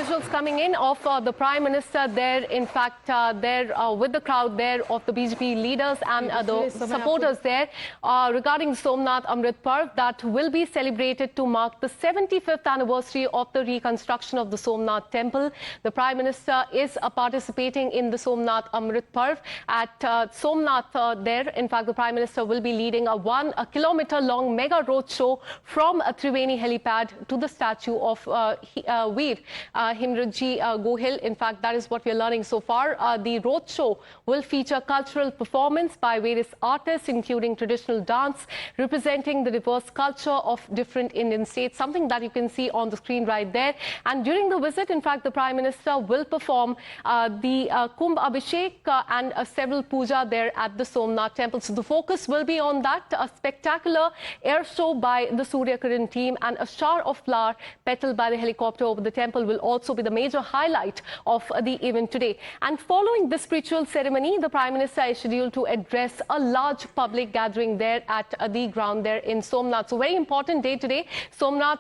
visuals coming in of the Prime Minister there, in fact, there with the crowd there of the BJP leaders and the supporters there regarding Somnath Amrit Parv that will be celebrated to mark the 75th anniversary of the reconstruction of the Somnath temple. The Prime Minister is participating in the Somnath Amrit Parv at Somnath there. In fact, the Prime Minister will be leading a 1 kilometer long mega road show from Triveni helipad to the statue of Veer Himratji Gohil. In fact, that is what we are learning so far. The road show will feature cultural performance by various artists, including traditional dance, representing the diverse culture of different Indian states, something that you can see on the screen right there. And during the visit, in fact, the Prime Minister will perform the Kumbh Abhishek and several puja there at the Somnath temple. So the focus will be on that. A spectacular air show by the Surya Kiran team and a shower of flower petaled by the helicopter over the temple will also be the major highlight of the event today. And following this spiritual ceremony, the Prime Minister is scheduled to address a large public gathering there at the ground there in Somnath. So very important day today, Somnath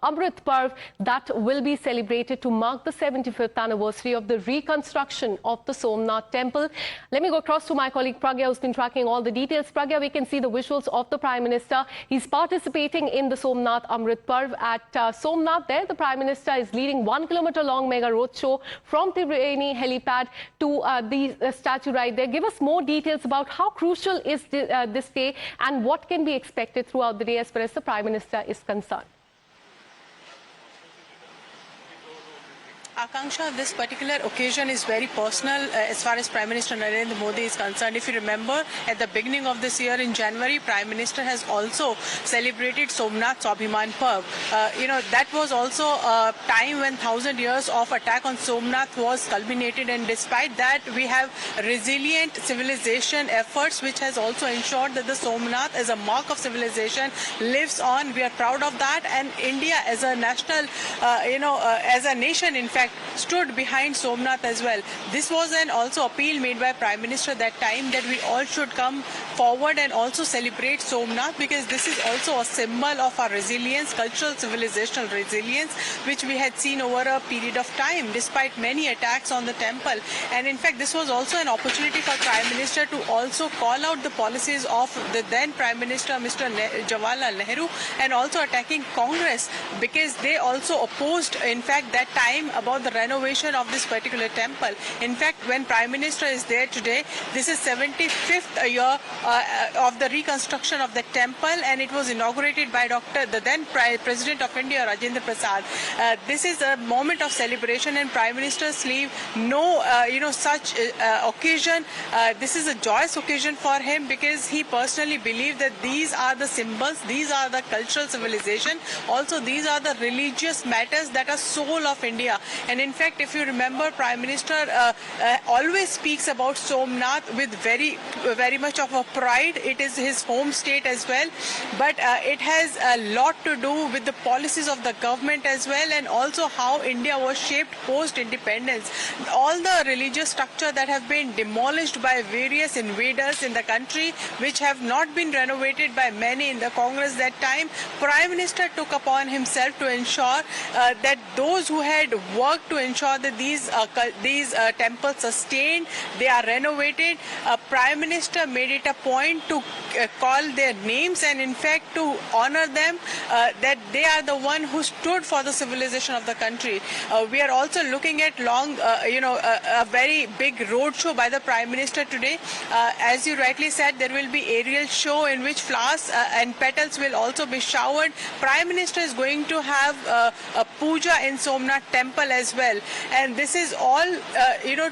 Amrit Parv, that will be celebrated to mark the 75th anniversary of the reconstruction of the Somnath temple. Let me go across to my colleague Pragya, who's been tracking all the details. Pragya, we can see the visuals of the Prime Minister. He's participating in the Somnath Amrit Parv at Somnath. There, the Prime Minister is leading 1 kilometer long mega road show from Triveni helipad to the statue right there. Give us more details about how crucial is this day and what can be expected throughout the day as far as the Prime Minister is concerned. Akanksha, this particular occasion is very personal as far as Prime Minister Narendra Modi is concerned. If you remember, at the beginning of this year in January, Prime Minister has also celebrated Somnath Swabhiman Parv. That was also a time when 1,000 years of attack on Somnath was culminated, and despite that, we have resilient civilization efforts which has also ensured that the Somnath as a mark of civilization lives on. We are proud of that, and India as a national, as a nation, in fact, stood behind Somnath as well. This was an also appeal made by Prime Minister that time that we all should come forward and also celebrate Somnath, because this is also a symbol of our resilience, cultural civilizational resilience, which we had seen over a period of time despite many attacks on the temple. And in fact, this was also an opportunity for Prime Minister to also call out the policies of the then Prime Minister Mr. Jawaharlal Nehru, and also attacking Congress, because they also opposed, in fact, that time about the renovation of this particular temple. In fact, when Prime Minister is there today, this is 75th year of the reconstruction of the temple, and it was inaugurated by the then President of India, Rajendra Prasad. This is a moment of celebration, and Prime Minister's leave no such occasion. This is a joyous occasion for him, because he personally believed that these are the symbols, these are the cultural civilization, also these are the religious matters that are soul of India. And in fact, if you remember, Prime Minister always speaks about Somnath with very much of a pride. It is his home state as well, but it has a lot to do with the policies of the government as well, and also how India was shaped post-independence. All the religious structure that have been demolished by various invaders in the country, which have not been renovated by many in the Congress that time, Prime Minister took upon himself to ensure that those who had worked to ensure that these temples sustained, they are renovated. Prime Minister made it a point to call their names, and in fact to honor them, that they are the one who stood for the civilization of the country. We are also looking at a very big road show by the Prime Minister today. As you rightly said, there will be aerial show in which flowers and petals will also be showered. Prime Minister is going to have a puja in Somnath temple as well, and this is all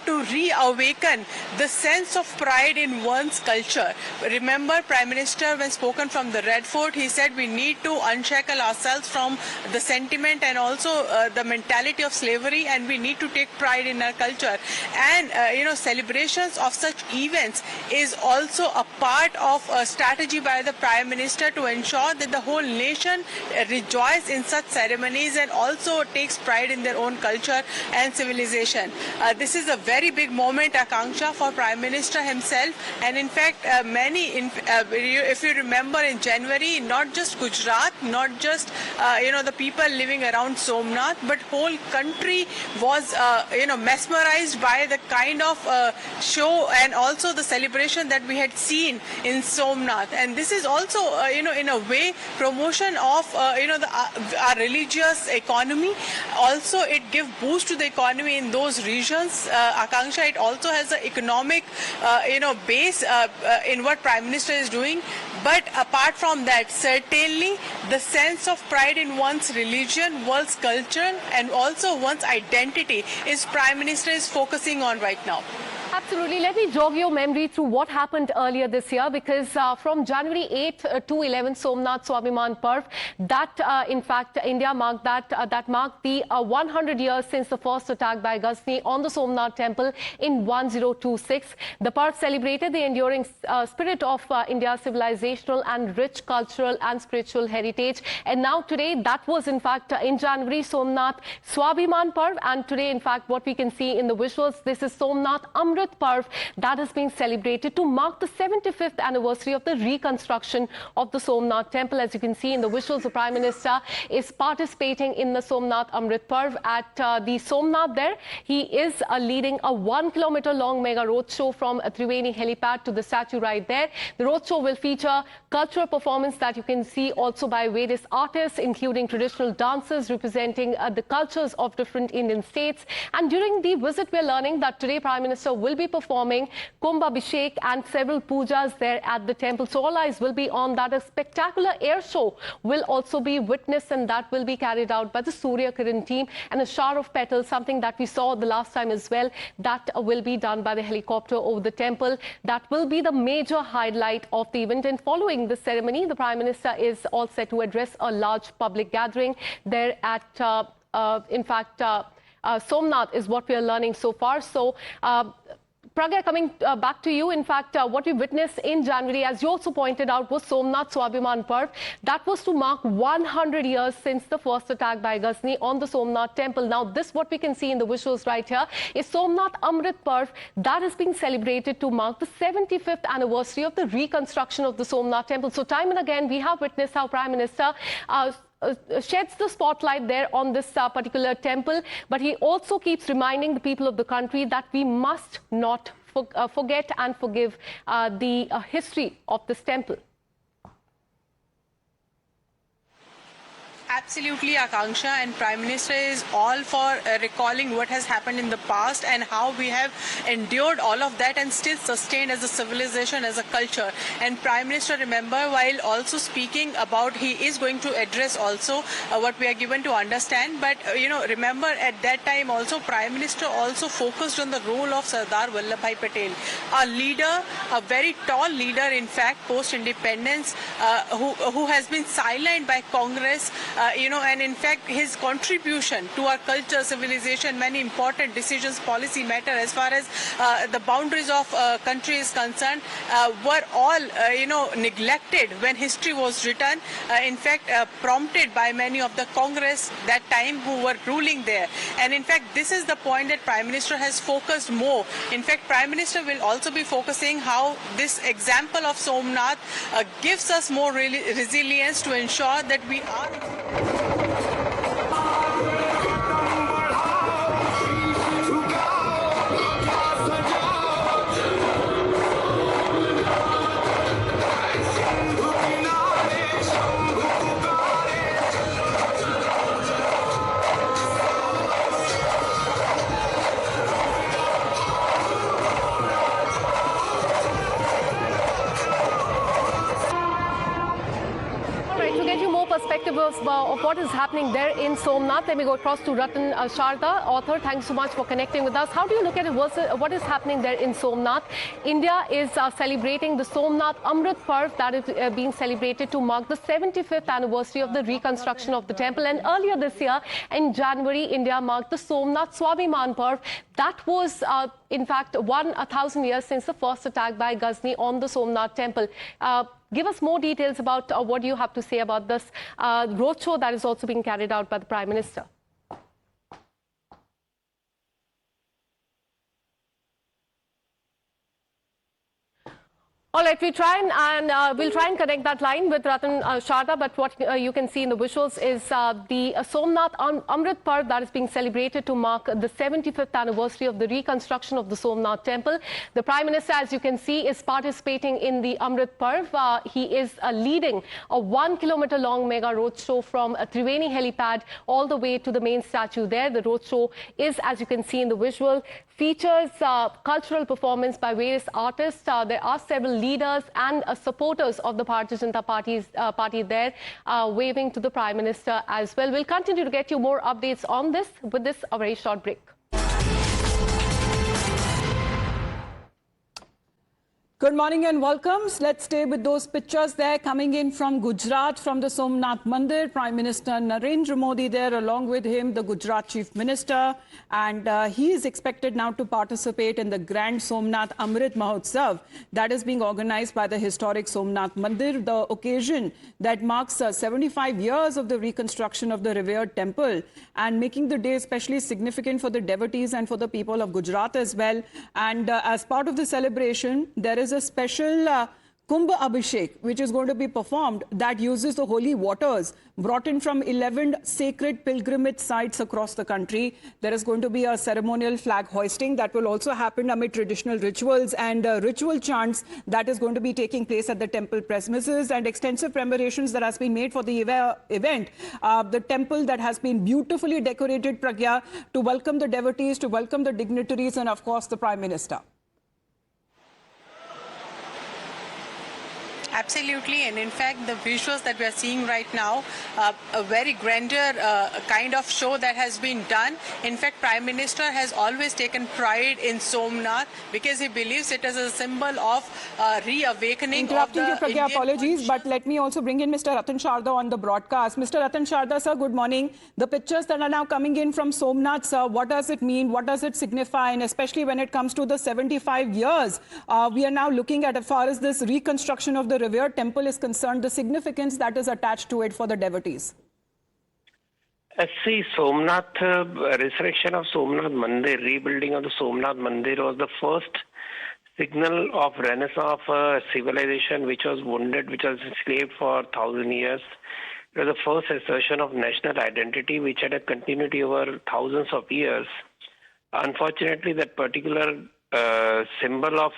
to reawaken the sense of pride in one's culture. Remember, Prime Minister, when spoken from the Red Fort, he said we need to unshackle ourselves from the sentiment and also the mentality of slavery, and we need to take pride in our culture. And celebrations of such events is also a part of a strategy by the Prime Minister to ensure that the whole nation rejoices in such ceremonies and also takes pride in their own culture. culture and civilization. This is a very big moment, Akanksha, for Prime Minister himself. And in fact, if you remember in January, not just Gujarat, not just, the people living around Somnath, but whole country was, mesmerized by the kind of show and also the celebration that we had seen in Somnath. And this is also, in a way, promotion of, our religious economy. Also, it gives boost to the economy in those regions. Akanksha, it also has an economic, base in what Prime Minister is doing. But apart from that, certainly the sense of pride in one's religion, one's culture, and also one's identity is Prime Minister is focusing on right now. Absolutely. Let me jog your memory through what happened earlier this year, because from January 8th to 11th, Somnath Swabhiman Parv, that in fact India marked that marked the 100 years since the first attack by Ghazni on the Somnath temple in 1026. The Parv celebrated the enduring spirit of India's civilizational and rich cultural and spiritual heritage. And now today, that was in fact in January, Somnath Swabhiman Parv, and today in fact what we can see in the visuals, this is Somnath Amrit Parv that is being celebrated to mark the 75th anniversary of the reconstruction of the Somnath temple. As you can see in the visuals, the Prime Minister is participating in the Somnath Amrit Parv at the Somnath there. He is leading a 1 kilometer long mega roadshow from Triveni helipad to the statue right there. The roadshow will feature cultural performance that you can see also by various artists, including traditional dancers representing the cultures of different Indian states. And during the visit, we're learning that today Prime Minister will be performing Kumbh Abhishek and several pujas there at the temple. So all eyes will be on that. A spectacular air show will also be witnessed, and that will be carried out by the Surya Kiran team, and a shower of petals, something that we saw the last time as well, that will be done by the helicopter over the temple. That will be the major highlight of the event. And following the ceremony, the Prime Minister is all set to address a large public gathering there at Somnath is what we are learning so far. So Pragya, coming back to you, in fact, what we witnessed in January, as you also pointed out, was Somnath Swabhiman Parv. That was to mark 100 years since the first attack by Ghazni on the Somnath temple. Now, this, what we can see in the visuals right here, is Somnath Amrit Parv that is being celebrated to mark the 75th anniversary of the reconstruction of the Somnath temple. So time and again, we have witnessed how Prime Minister sheds the spotlight there on this particular temple, but he also keeps reminding the people of the country that we must not forget and forgive the history of this temple. Absolutely, Akanksha, and Prime Minister is all for recalling what has happened in the past and how we have endured all of that and still sustained as a civilization, as a culture. And Prime Minister, remember, while also speaking about, he is going to address also what we are given to understand. But, remember at that time also, Prime Minister also focused on the role of Sardar Vallabhbhai Patel, a leader, a very tall leader, in fact, post-independence, who has been silenced by Congress, and in fact his contribution to our culture, civilization, many important decisions, policy matter as far as the boundaries of country is concerned, were all neglected when history was written, in fact prompted by many of the Congress that time who were ruling there. And in fact this is the point that Prime Minister has focused more. In fact, Prime Minister will also be focusing how this example of Somnath gives us more resilience to ensure that we are perspective of what is happening there in Somnath. Let me go across to Ratan Sharda, author. Thanks so much for connecting with us. How do you look at it? What is happening there in Somnath? India is celebrating the Somnath Amrit Parv that is being celebrated to mark the 75th anniversary of the reconstruction of the temple. And earlier this year, in January, India marked the Somnath Swabhiman Parv. That was, in fact, 1,000 years since the first attack by Ghazni on the Somnath temple. Give us more details about what you have to say about this roadshow that is also being carried out by the Prime Minister. All right, we'll try and connect that line with Ratan Sharda. But what you can see in the visuals is the Somnath Amrit Parv that is being celebrated to mark the 75th anniversary of the reconstruction of the Somnath temple. The Prime Minister, as you can see, is participating in the Amrit Parv. He is leading a 1 kilometer long mega roadshow from Triveni helipad all the way to the main statue there. The roadshow is, as you can see in the visual, features cultural performance by various artists. There are several leaders and supporters of the Bharatiya Janata Party there waving to the Prime Minister as well. We'll continue to get you more updates on this with this a very short break. Good morning and welcome. Let's stay with those pictures there coming in from Gujarat, from the Somnath Mandir. Prime Minister Narendra Modi there, along with him, the Gujarat Chief Minister. And he is expected now to participate in the Grand Somnath Amrit Mahotsav that is being organized by the historic Somnath Mandir, the occasion that marks 75 years of the reconstruction of the revered temple and making the day especially significant for the devotees and for the people of Gujarat as well. And as part of the celebration, there is a special Kumbh Abhishek, which is going to be performed, that uses the holy waters brought in from 11 sacred pilgrimage sites across the country. There is going to be a ceremonial flag hoisting that will also happen amid traditional rituals and ritual chants that is going to be taking place at the temple premises, and extensive preparations that has been made for the event. The temple that has been beautifully decorated, Pragya, to welcome the devotees, to welcome the dignitaries, and of course the Prime Minister. Absolutely, and in fact, the visuals that we are seeing right now, a very grandeur kind of show that has been done. In fact, Prime Minister has always taken pride in Somnath because he believes it is a symbol of reawakening. Interrupting you, Pragya, apologies, but let me also bring in Mr. Ratan Sharda on the broadcast. Mr. Ratan Sharda, sir, good morning. The pictures that are now coming in from Somnath, sir, what does it mean? What does it signify? And especially when it comes to the 75 years, we are now looking at, as far as this reconstruction of the revered temple is concerned, the significance that is attached to it for the devotees. See, Somnath, resurrection of Somnath Mandir, rebuilding of the Somnath Mandir was the first signal of renaissance of a civilization which was wounded, which was enslaved for 1,000 years. It was the first assertion of national identity which had a continuity over thousands of years. Unfortunately, that particular symbol of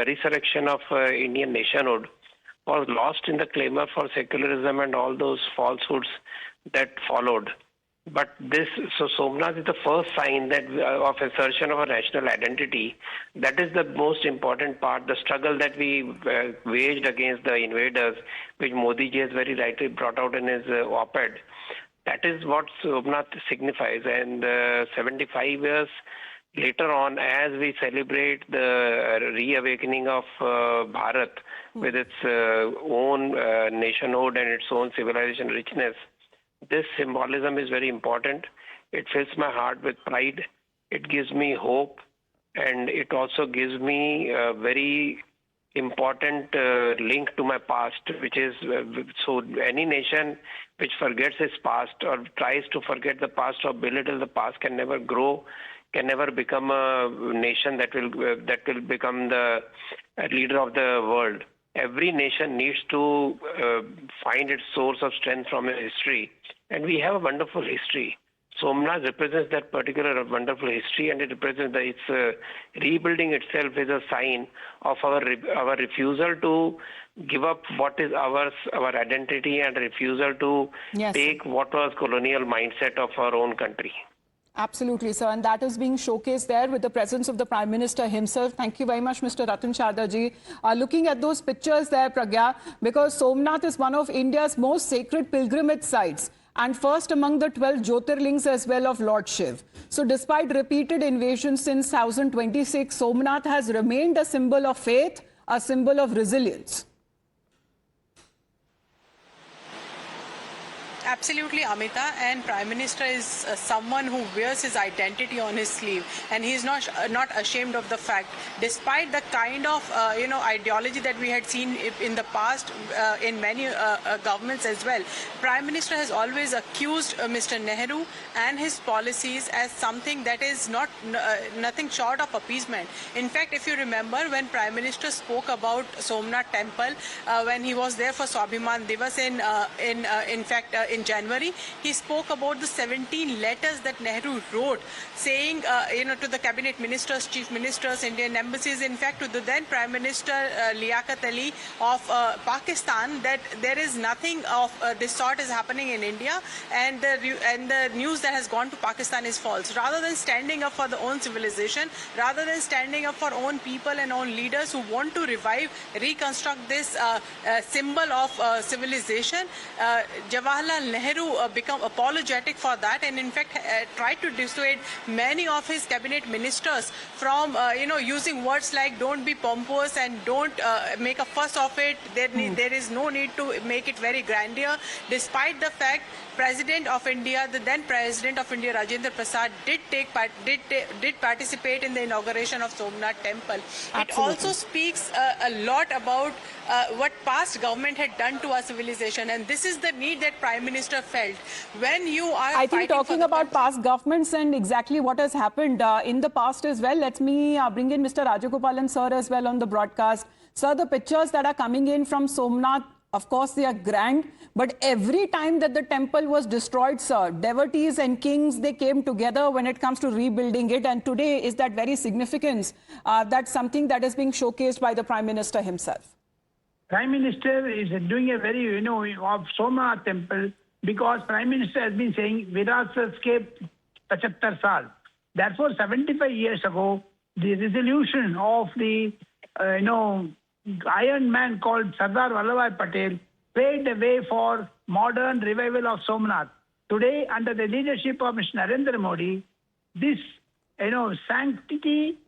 resurrection of Indian nationhood was lost in the clamor for secularism and all those falsehoods that followed. But so Somnath is the first sign that of assertion of a national identity. That is the most important part, the struggle that we waged against the invaders, which Modi ji has very rightly brought out in his op-ed. That is what Somnath signifies. And 75 years later on, as we celebrate the reawakening of Bharat with its own nationhood and its own civilization richness, this symbolism is very important. It fills my heart with pride. It gives me hope, and it also gives me a very important link to my past, which is so any nation which forgets its past or tries to forget the past or belittle the past can never grow, can never become a nation that will become the leader of the world. Every nation needs to find its source of strength from its history, and we have a wonderful history. Somnath represents that particular wonderful history, and it represents its rebuilding itself is a sign of our refusal to give up what is ours, our identity, and refusal to take what was colonial mindset of our own country. Absolutely, sir. And that is being showcased there with the presence of the Prime Minister himself. Thank you very much, Mr. Ratan Sharda ji. Looking at those pictures there, Pragya, because Somnath is one of India's most sacred pilgrimage sites and first among the 12 Jyotirlings as well of Lord Shiv. So despite repeated invasions since 1026, Somnath has remained a symbol of faith, a symbol of resilience. Absolutely, Amita, and Prime Minister is someone who wears his identity on his sleeve, and he is not ashamed of the fact. Despite the kind of ideology that we had seen in the past in many governments as well, Prime Minister has always accused Mr. Nehru and his policies as something that is nothing short of appeasement. In fact, if you remember, when Prime Minister spoke about Somnath Temple when he was there for Swabhiman Divas in January, he spoke about the 17 letters that Nehru wrote, saying, to the cabinet ministers, chief ministers, Indian embassies, in fact, to the then Prime Minister Liaquat Ali of Pakistan, that there is nothing of this sort is happening in India, and the news that has gone to Pakistan is false. Rather than standing up for their own civilization, rather than standing up for own people and own leaders who want to reconstruct this symbol of civilization, Jawaharlal Nehru become apologetic for that, and in fact tried to dissuade many of his cabinet ministers from using words like "don't be pompous" and "don't make a fuss of it." There is no need to make it very grandeur. Despite the fact, President of India, the then President of India, Rajendra Prasad, did participate in the inauguration of Somnath Temple. It also speaks a lot about what past government had done to our civilization, and this is the need that Prime Minister felt. When you are, I think talking about past governments and exactly what has happened in the past as well, let me bring in Mr. Rajagopalan sir as well on the broadcast. Sir, the pictures that are coming in from Somnath, of course, they are grand, but every time that the temple was destroyed, sir, devotees and kings, they came together when it comes to rebuilding it. And today is that very significance. That's something that is being showcased by the Prime Minister himself. Prime Minister is doing a very, of Somnath temple, because Prime Minister has been saying, Virasat ke 75 saal. Therefore, 75 years ago, the resolution of the, Iron Man called Sardar Vallabhbhai Patel paved the way for modern revival of Somnath. Today, under the leadership of Mr. Narendra Modi, this, sanctity,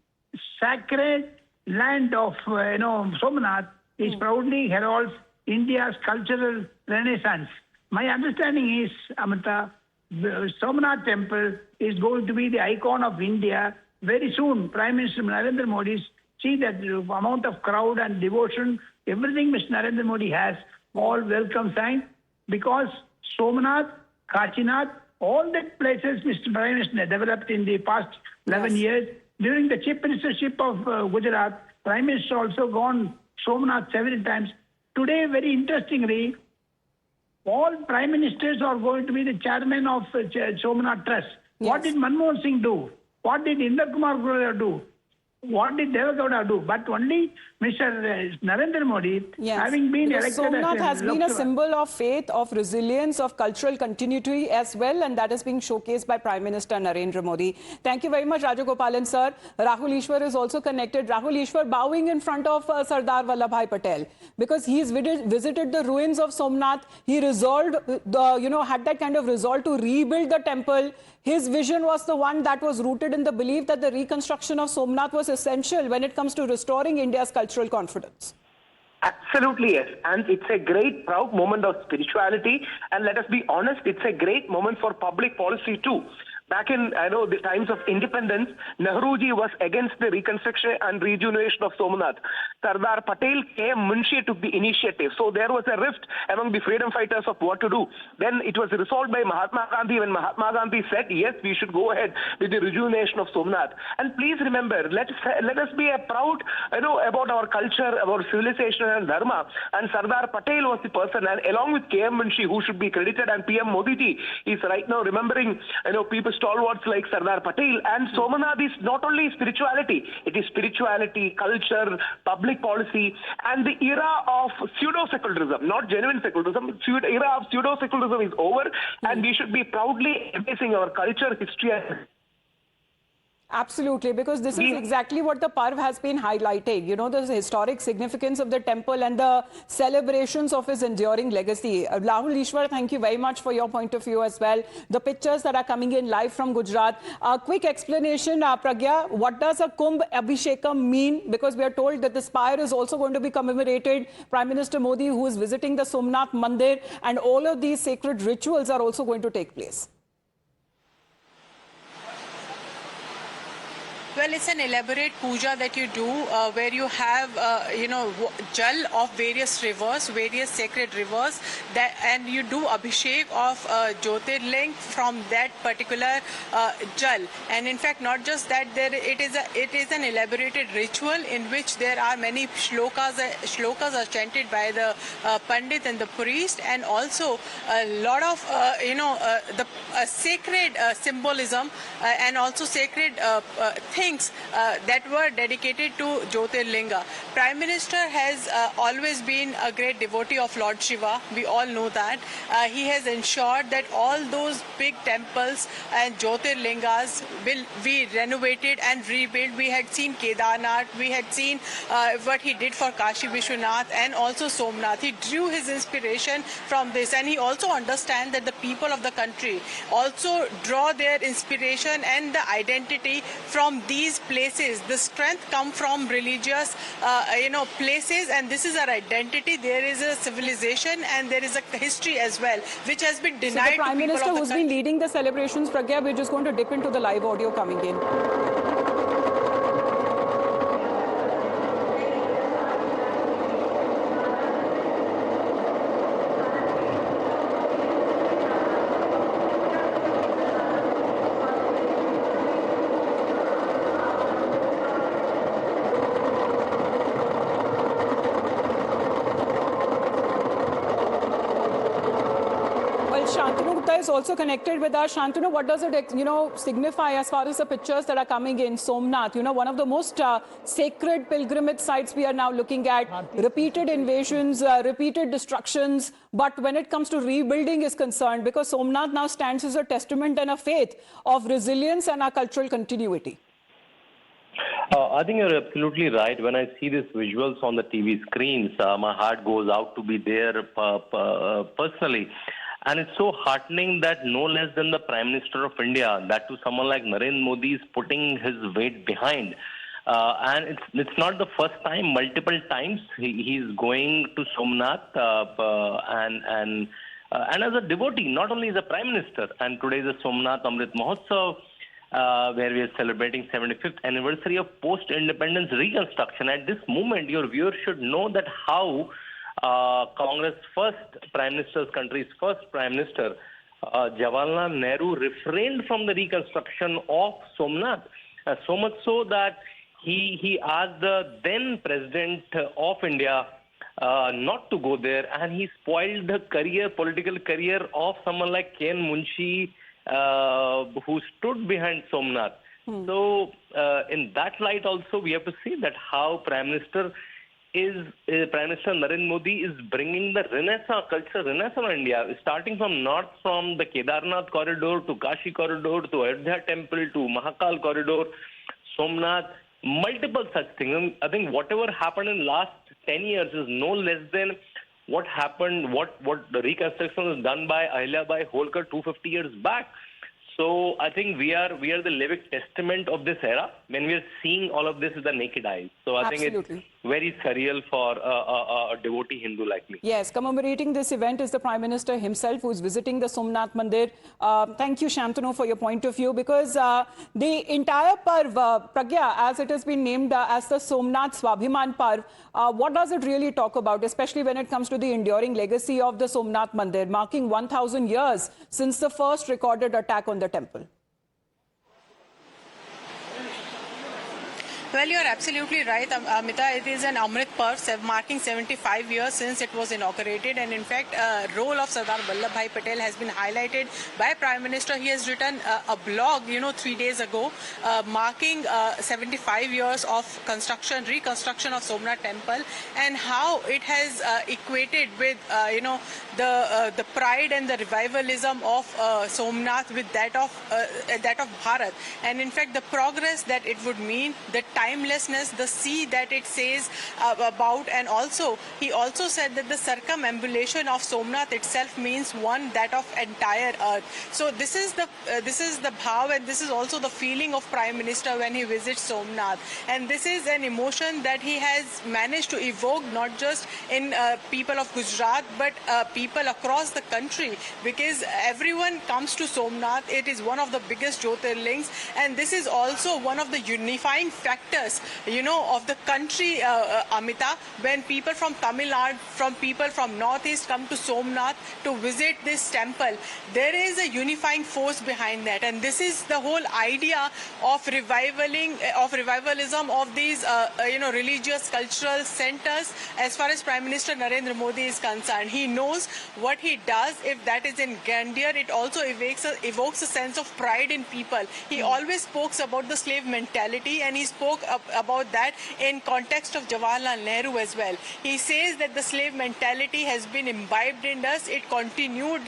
sacred land of, Somnath is proudly heralds India's cultural renaissance. My understanding is, Amita, the Somnath Temple is going to be the icon of India. Very soon, Prime Minister Narendra Modi see that the amount of crowd and devotion, everything Mr. Narendra Modi has, all welcome sign, because Somnath, Kachinath, all the places Mr. Prime Minister developed in the past 11 years. During the Chief Ministership of Gujarat, Prime Minister also gone Somnath several times. Today, very interestingly, all Prime Ministers are going to be the chairman of Somnath Trust. Yes. What did Manmohan Singh do? What did Indra Kumar Gurjar do? What did Devagowda do? But only Mr. Narendra Modi, having been elected Somnath as has been a symbol of faith, of resilience, of cultural continuity as well, and that is being showcased by Prime Minister Narendra Modi. Thank you very much, Rajagopalan sir. Rahul Ishwar is also connected. Rahul Ishwar bowing in front of Sardar Vallabhbhai Patel, because he's visited the ruins of Somnath. He resolved, had that kind of resolve to rebuild the temple. His vision was the one that was rooted in the belief that the reconstruction of Somnath was essential when it comes to restoring India's cultural confidence. Absolutely, yes. And it's a great, proud moment of spirituality. And let us be honest, it's a great moment for public policy too. Back in, the times of independence, Nehruji was against the reconstruction and rejuvenation of Somnath. Sardar Patel K. Munshi took the initiative. So there was a rift among the freedom fighters of what to do. Then it was resolved by Mahatma Gandhi when Mahatma Gandhi said, yes, we should go ahead with the rejuvenation of Somnath. And please remember, let us be proud, about our culture, our civilization and dharma. And Sardar Patel was the person, and along with K.M. Munshi, who should be credited, and PM Modi ji is right now remembering, people stalwarts like Sardar Patel. And Somnath is not only spirituality, it is spirituality, culture, public policy, and the era of pseudo-secularism, not genuine secularism. Era of pseudo-secularism is over, and we should be proudly embracing our culture, history, and Absolutely, because this is exactly what the Parv has been highlighting. You know, the historic significance of the temple and the celebrations of his enduring legacy. Rahul Ishwar, thank you very much for your point of view as well. The pictures that are coming in live from Gujarat. A quick explanation, Pragya, what does a Kumbh Abhishekam mean? Because we are told that the spire is also going to be commemorated. Prime Minister Modi, who is visiting the Somnath Mandir, and all of these sacred rituals are also going to take place. Well, it's an elaborate puja that you do where you have, jal of various rivers, various sacred rivers, and you do abhishek of Jyotirling from that particular jal. And in fact, not just that, it is an elaborated ritual in which there are many shlokas. Shlokas are chanted by the Pandit and the priest, and also a lot of, the sacred symbolism and also sacred things that were dedicated to Jyotirlinga. Prime Minister has always been a great devotee of Lord Shiva. We all know that. He has ensured that all those big temples and Jyotirlingas will be renovated and rebuilt. We had seen Kedarnath, we had seen what he did for Kashi Vishwanath and also Somnath. He drew his inspiration from this, and he also understands that the people of the country also draw their inspiration and the identity from these places. The strength comes from religious, places, and this is our identity. There is a civilization and there is a history as well, which has been denied. So the Prime Minister who's been leading the celebrations, Pragya, we're just going to dip into the live audio coming in. Shantanu Gupta is also connected with us. Shantanu, what does it, signify as far as the pictures that are coming in Somnath? One of the most sacred pilgrimage sites we are now looking at. Repeated invasions, repeated destructions. But when it comes to rebuilding is concerned, because Somnath now stands as a testament and a faith of resilience and our cultural continuity. I think you're absolutely right. When I see these visuals on the TV screens, my heart goes out to be there personally. And it's so heartening that no less than the Prime Minister of India, that to someone like Narendra Modi, is putting his weight behind. And it's not the first time, multiple times he's going to Somnath and as a devotee, not only as a Prime Minister. And today is the Somnath Amrit Mahotsav, where we are celebrating 75th anniversary of post-independence reconstruction. At this moment, your viewers should know that how Congress country's first Prime Minister, Jawaharlal Nehru, refrained from the reconstruction of Somnath. So much so that he asked the then President of India not to go there, and he spoiled the political career of someone like K.N. Munshi, who stood behind Somnath. So in that light also, we have to see that how Prime Minister Narendra Modi is bringing the cultural renaissance in India, starting from north, from the Kedarnath corridor to Kashi corridor to Ayodhya temple to Mahakal corridor, Somnath, multiple such things. I think whatever happened in last 10 years is no less than what happened, what the reconstruction was done by Ahilyabai Holkar 250 years back. So I think we are the living testament of this era when we are seeing all of this with the naked eyes. So I think it's very surreal for a devotee Hindu like me. Yes, commemorating this event is the Prime Minister himself, who is visiting the Somnath Mandir. Thank you, Shantanu, for your point of view, because the entire Parv, Pragya, as it has been named as the Somnath Swabhiman Parv, what does it really talk about, especially when it comes to the enduring legacy of the Somnath Mandir, marking 1,000 years since the first recorded attack on the temple? Well, you're absolutely right, Amita. It is an Amrit Parv marking 75 years since it was inaugurated, and in fact, role of Sardar Vallabhbhai Patel has been highlighted by Prime Minister. He has written a blog, 3 days ago, marking 75 years of reconstruction of Somnath Temple, and how it has equated with, the pride and the revivalism of Somnath with that of Bharat, and in fact, the progress that it would mean, the timelessness, the sea that it says about, and he also said that the circumambulation of Somnath itself means one that of entire earth. So this is the bhav, and this is also the feeling of Prime Minister when he visits Somnath, and this is an emotion that he has managed to evoke not just in people of Gujarat but people across the country, because everyone comes to Somnath. It is one of the biggest Jyotirlings, and this is also one of the unifying factors, of the country, Amita, when people from Tamil Nadu, from people from Northeast come to Somnath to visit this temple. There is a unifying force behind that, and this is the whole idea of revivalism of these, religious cultural centers. As far as Prime Minister Narendra Modi is concerned, he knows what he does. If that is in grandeur, it also evokes a sense of pride in people. He always spoke about the slave mentality, and he spoke about that in context of Jawaharlal Nehru as well. He says that the slave mentality has been imbibed in us. It continued,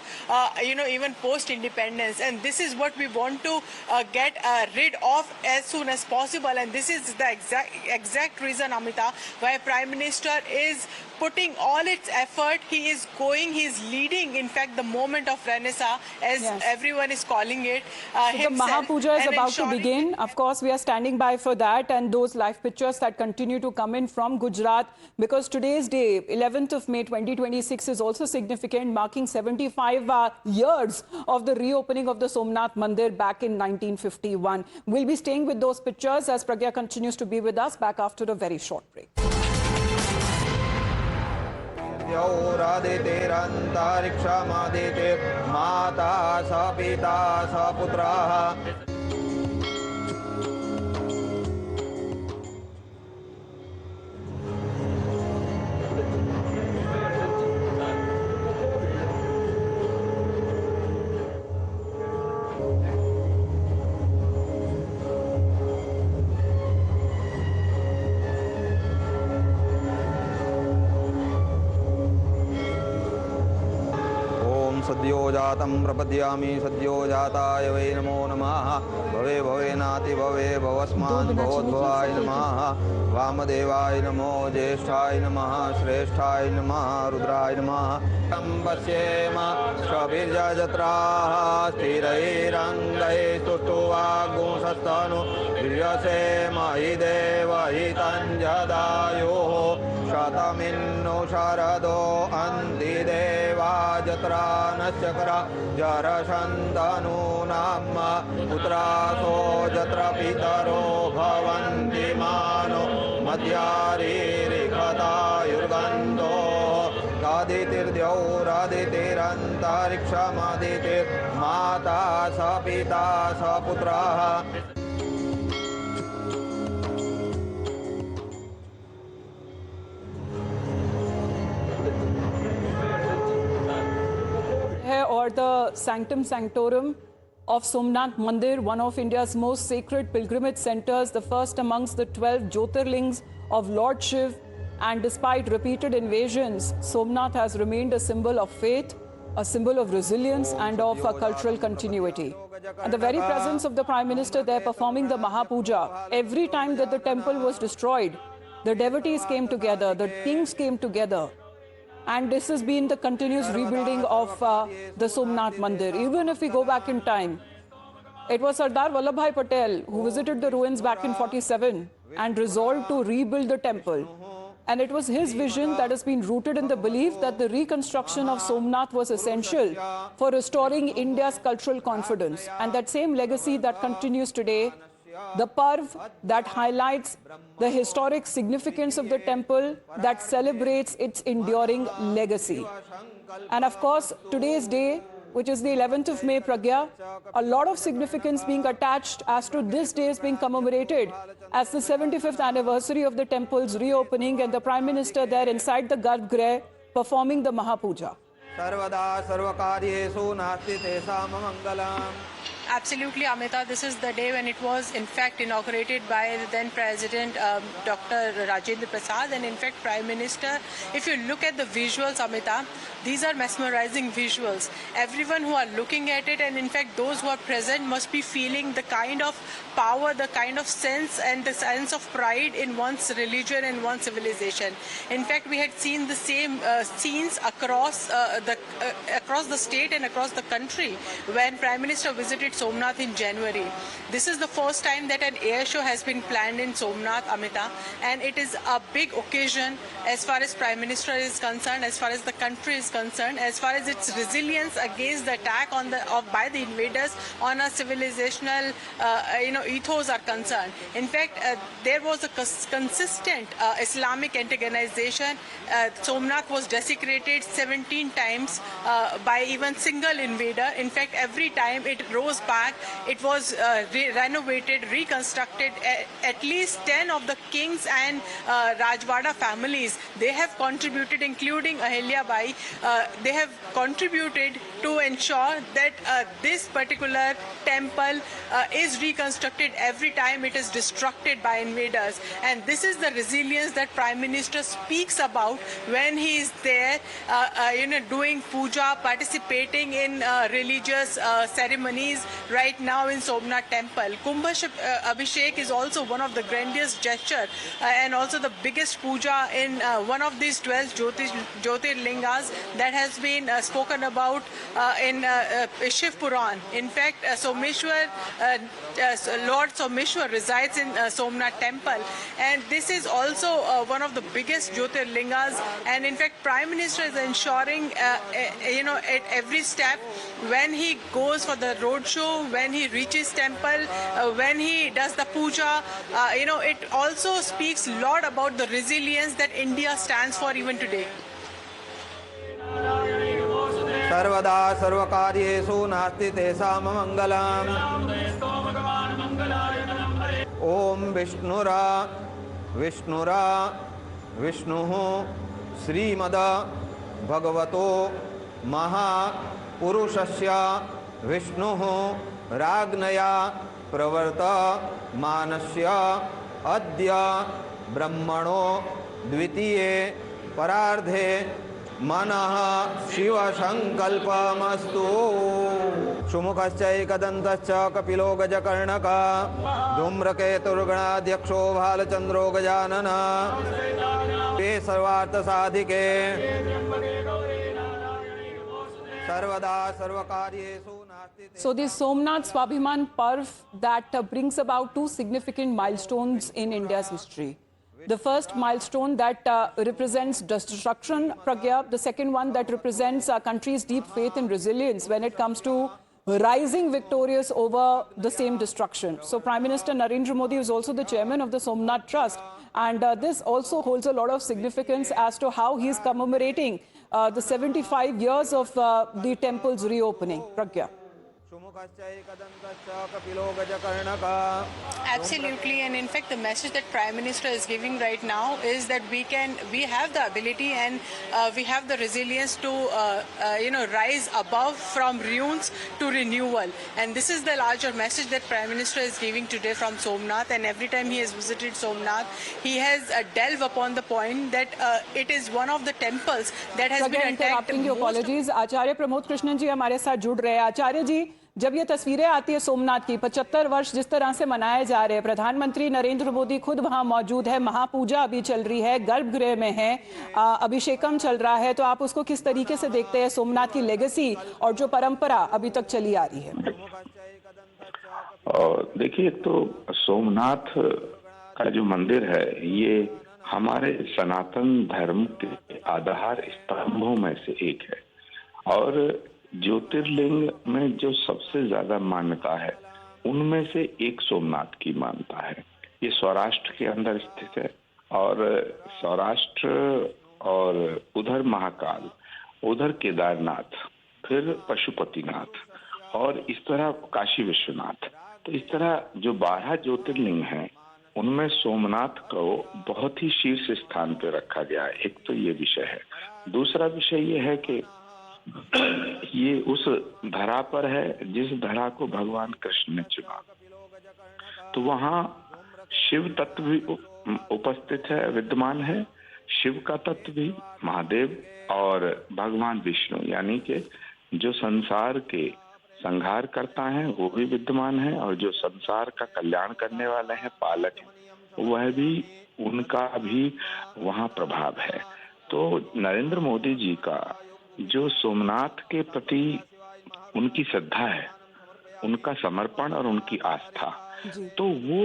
even post-independence, and this is what we want to get rid of as soon as possible. And this is the exact reason, Amita, why Prime Minister is putting all its effort. He is leading, in fact, the moment of Renaissance, as everyone is calling it. The Mahapuja is about to begin. Of course, we are standing by for that, and those live pictures that continue to come in from Gujarat, because today's day, 11th of May 2026, is also significant, marking 75 years of the reopening of the Somnath Mandir back in 1951. We'll be staying with those pictures as Pragya continues to be with us, back after a very short break. राधितेरन्तरिक्षमादिते माता स पिता स पुत्रः सद्यो जातं प्रपद्यामि सद्यो जाताय वै नमो नमः भवे भवेनाति भवे भवस्मान् भवोद्भवाय नमः वामदेवाय नमो ज्येष्ठाय नमः श्रेष्ठाय नमः रुद्राय नमः तं पश्येम स्वबीर्यजत्राः स्थिरैरङ्गैः स्तुष्टुवागुंसस्तनु वीर्यसेम हि देव हि तञ्जदायुः शतमिन्नु शरदो अन्ति देवा जत्रा नश्चक्र जरशन्तनूनां पुत्रासो जत्र पितरो भवन्ति मानो मध्यारीरिखतायुर्गन्धो राधितिरन्तरिक्षमादितिर्माता स पिता स पुत्रः or the Sanctum Sanctorum of Somnath Mandir, one of India's most sacred pilgrimage centers, the first amongst the 12 Jyotirlings of Lord Shiv. And despite repeated invasions, Somnath has remained a symbol of faith, a symbol of resilience and of cultural continuity. And the very presence of the Prime Minister there performing the Mahapuja, every time that the temple was destroyed, the devotees came together, the kings came together. And this has been the continuous rebuilding of the Somnath Mandir. Even if we go back in time, it was Sardar Vallabhbhai Patel who visited the ruins back in 47 and resolved to rebuild the temple. And it was his vision that has been rooted in the belief that the reconstruction of Somnath was essential for restoring India's cultural confidence. And that same legacy that continues today, the Parv that highlights the historic significance of the temple, that celebrates its enduring legacy. And of course, today's day which is the 11th of May, Pragya. A lot of significance being attached as to this day is being commemorated as the 75th anniversary of the temple's reopening, and the Prime Minister there inside the Garbhagriha performing the Mahapuja. सर्वदा सर्वकार्येषु नास्ति तेषां मङ्गलम्. Absolutely, Amita. This is the day when it was, in fact, inaugurated by the then President Dr. Rajendra Prasad, and in fact, Prime Minister. If you look at the visuals, Amita, these are mesmerizing visuals. Everyone who are looking at it, and in fact, those who are present must be feeling the kind of power, the kind of sense, and the sense of pride in one's religion and one's civilization. In fact, we had seen the same scenes across the state and across the country when Prime Minister visited Somnath in January. This is the first time that an air show has been planned in Somnath, Amita, and it is a big occasion as far as Prime Minister is concerned, as far as the country is concerned, as far as its resilience against the attack by the invaders on our civilizational ethos are concerned. In fact, there was a consistent Islamic antagonization. Somnath was desecrated 17 times by even single invader. In fact, every time it rose back, it was renovated, reconstructed. At least 10 of the kings and Rajwada families, they have contributed, including Ahilya Bai, they have contributed to ensure that this particular temple is reconstructed every time it is destructed by invaders. And this is the resilience that Prime Minister speaks about when he is there, doing puja, participating in religious ceremonies right now in Somnath Temple. Kumbh Abhishek is also one of the grandest gesture and also the biggest puja in one of these 12 Jyotirlingas that has been spoken about in Shiv Puran. In fact, Lord Someshwar resides in Somnath Temple, and this is also one of the biggest Jyotirlingas. And in fact, Prime Minister is ensuring, at every step, when he goes for the road show, when he reaches temple, when he does the puja, it also speaks a lot about the resilience that India stands for even today. सर्वदा सर्वकार्येषु नास्ति तेषां मङ्गलम्. ॐ विष्णुरा विष्णुः श्रीमद भगवतो महापुरुषस्य विष्णुः राज्ञया प्रवर्तमानस्य अद्य ब्रह्मणो द्वितीये परार्धे मनः शिवसङ्कल्पमस्तु. सुमुखश्चैकदन्तश्च कपिलो गजकर्णकः धूम्रकेतुर्गणाध्यक्षो भालचन्द्रो गजाननः ते सर्वार्थसाधिके सर्वदा सर्वकार्येषु. So the Somnath Swabhiman Parv that brings about two significant milestones in India's history. The first milestone that represents destruction, Pragya. The second one that represents our country's deep faith and resilience when it comes to rising victorious over the same destruction. So Prime Minister Narendra Modi is also the chairman of the Somnath Trust. And this also holds a lot of significance as to how he is commemorating the 75 years of the temple's reopening. Pragya. Absolutely, and in fact the message that Prime Minister is giving right now is that we have the ability and we have the resilience to rise above from ruins to renewal. And this is the larger message that Prime Minister is giving today from Somnath, and every time he has visited Somnath he has delved upon the point that it is one of the temples that has been attacked. Apologies, Acharya Pramod Krishnan ji हमारे साथ जुड़ रहे हैं. आचार्य जी, जब ये तस्वीरें आती है सोमनाथ की 75 वर्ष जिस तरह से मनाए जा रहे हैं, प्रधानमंत्री नरेंद्र मोदी खुद वहां मौजूद है, महापूजा अभी चल रही है, गर्भगृह में है, अभिषेकम चल रहा है, तो आप उसको किस तरीके से देखते हैं, सोमनाथ की लेगेसी और जो परंपरा अभी तक चली आ रही है? देखिए, एक तो सोमनाथ का जो मंदिर है ये हमारे सनातन धर्म के आधार स्तंभों में से एक है और ज्योतिर्लिंग में जो सबसे ज्यादा मान्यता है उनमें से एक सोमनाथ की मान्यता है. ये सौराष्ट्र के अंदर स्थित है और सौराष्ट्र और उधर महाकाल, उधर केदारनाथ, फिर पशुपतिनाथ और इस तरह काशी विश्वनाथ। तो इस तरह जो 12 ज्योतिर्लिंग हैं उनमें सोमनाथ को बहुत ही शीर्ष स्थान पर रखा गया है। एक तो ये विषय है। दूसरा विषय ये है कि ये उस धरा पर है जिस धरा को भगवान कृष्ण ने चुना। तो वहाँ शिव तत्व भी उपस्थित है, विद्यमान है। शिव का तत्व भी, महादेव और भगवान विष्णु यानी कि जो संसार के संहार करता है वो भी विद्यमान है, और जो संसार का कल्याण करने वाले हैं, पालक हैं, वह भी, उनका भी वहाँ प्रभाव है। तो नरेंद्र मोदी जी का जो सोमनाथ के प्रति उनकी श्रद्धा है, उनका समर्पण और उनकी आस्था, तो वो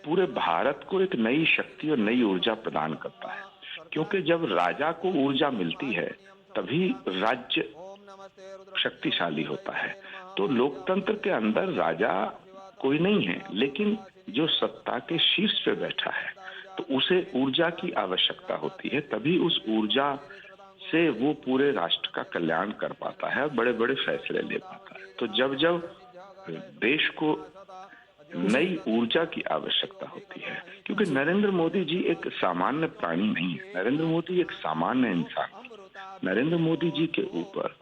पूरे भारत को एक नई शक्ति और नई ऊर्जा प्रदान करता है। क्योंकि जब राजा को ऊर्जा मिलती है तभी राज्य शक्तिशाली होता है। तो लोकतंत्र के अंदर राजा कोई नहीं है, लेकिन जो सत्ता के शीर्ष पे बैठा है तो उसे ऊर्जा की आवश्यकता होती है, तभी उस ऊर्जा से वो पूरे राष्ट्र का कल्याण कर पाता है, बड़े बड़े फैसले ले पाता है। तो जब जब देश को नई ऊर्जा की आवश्यकता होती है, क्योंकि नरेंद्र मोदी जी एक सामान्य प्राणी नहीं है, नरेंद्र मोदी एक सामान्य इंसान है। नरेंद्र मोदी जी के ऊपर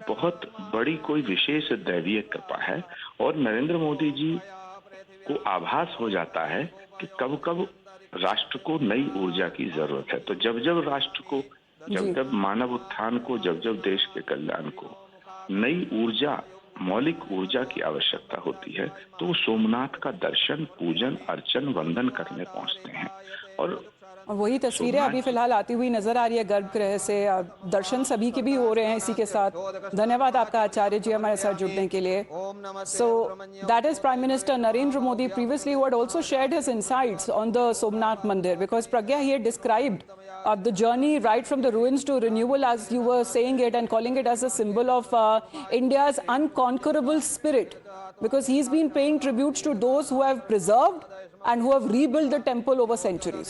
बहुत बड़ी कोई विशेष दैवीय कृपा है, और नरेंद्र मोदी जी को आभास हो जाता है कि कब कब राष्ट्र को नई ऊर्जा की जरूरत है। तो जब जब राष्ट्र को, जब जब मानव उत्थान को, जब जब देश के कल्याण को नई ऊर्जा, मौलिक ऊर्जा की आवश्यकता होती है, तो वो सोमनाथ का दर्शन, पूजन, अर्चन, वंदन करने पहुंचते हैं। और वही तस्वीरें अभी फिलहाल आती हुई नजर आ रही है गर्भगृह से। दर्शन सभी के भी हो रहे हैं इसी के साथ। धन्यवाद आपका आचार्य जी हमारे साथ जुड़ने के लिए। So that is prime minister Narendra Modi previously who had also shared his insights on the Somnath Mandir, because Pragya here described the journey right from the ruins to renewal, as you were saying it and calling it as a symbol of India's unconquerable spirit, because he's been paying tributes to those who have preserved and who have rebuilt the temple over centuries.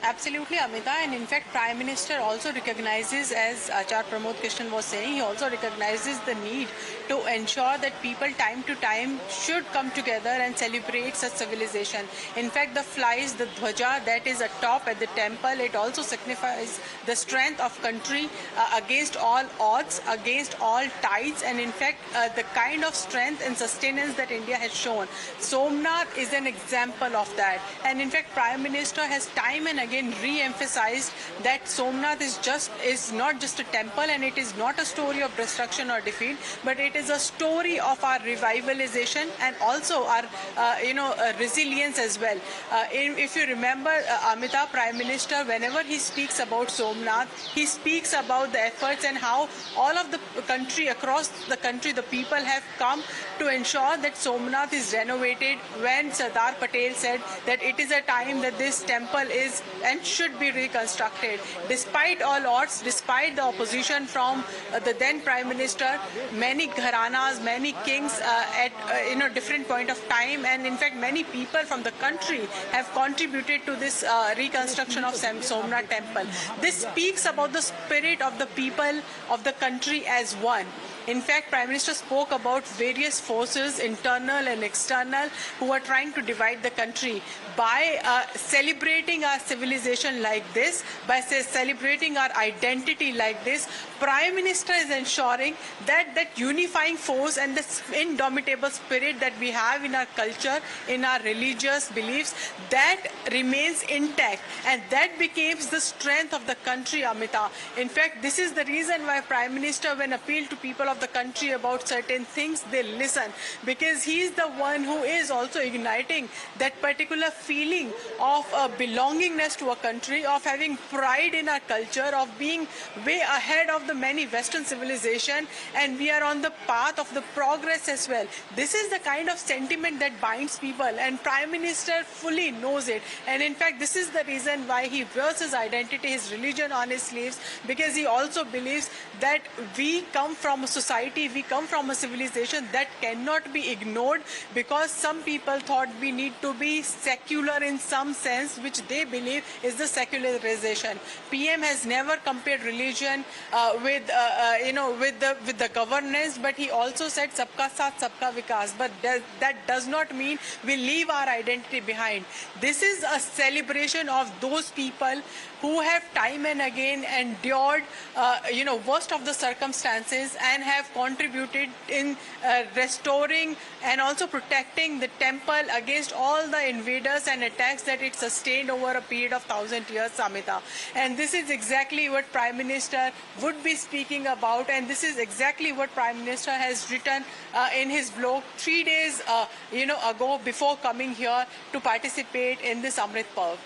Absolutely, Amita, and in fact Prime Minister also recognizes, as Acharya Pramod Krishnan was saying, he also recognizes the need to ensure that people time to time should come together and celebrate such civilization. In fact, the flies, the dhwaja that is atop at the temple, it also signifies the strength of country against all odds, against all tides, and in fact the kind of strength and sustenance that India has shown. Somnath is an example of that, and in fact Prime Minister has time and again re-emphasized that Somnath is not just a temple, and it is not a story of destruction or defeat, but it is a story of our revitalization and also our resilience as well. If you remember, Amita, Prime Minister, whenever he speaks about Somnath, he speaks about the efforts and how all of the country, across the country, the people have come to ensure that Somnath is renovated. When Sardar Patel said that it is a time that this temple is and should be reconstructed, despite all odds, despite the opposition from the then Prime Minister, many gharanas, many kings at different point of time, and in fact many people from the country have contributed to this reconstruction of Somnath temple. This speaks about the spirit of the people of the country as one. In fact, Prime Minister spoke about various forces, internal and external, who are trying to divide the country. By celebrating our civilization like this, by celebrating our identity like this, Prime Minister is ensuring that that unifying force and this indomitable spirit that we have in our culture, in our religious beliefs, that remains intact, and that becomes the strength of the country, Amita. In fact, this is the reason why Prime Minister, when appealed to people of the country about certain things, they listen, because he is the one who is also igniting that particular feeling of belongingness to a country, of having pride in our culture, of being way ahead of the many Western civilization, and we are on the path of the progress as well. This is the kind of sentiment that binds people, and Prime Minister fully knows it. And in fact, this is the reason why he wears his identity, his religion on his sleeves, because he also believes that we come from a society, we come from a civilization that cannot not be ignored, because some people thought we need to be secular in some sense, which they believe is the secularization. PM has never compared religion with the governance, but he also said sabka saath sabka vikas, but that does not mean we leave our identity behind. This is a celebration of those people who have time and again endured worst of the circumstances and have contributed in restoring and also protecting the temple against all the invaders and attacks that it sustained over a period of 1,000 years, Samita. And this is exactly what Prime Minister would be speaking about, and this is exactly what Prime Minister has written in his blog 3 days ago before coming here to participate in this Amrit Parv.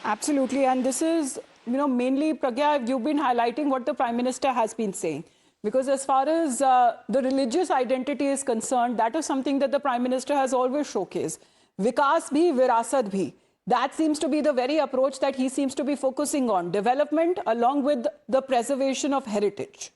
Absolutely, and this is, mainly, Pragya, you've been highlighting what the Prime Minister has been saying. Because as far as the religious identity is concerned, that is something that the Prime Minister has always showcased. Vikas bhi, virasat bhi. That seems to be the very approach that he seems to be focusing on. Development along with the preservation of heritage.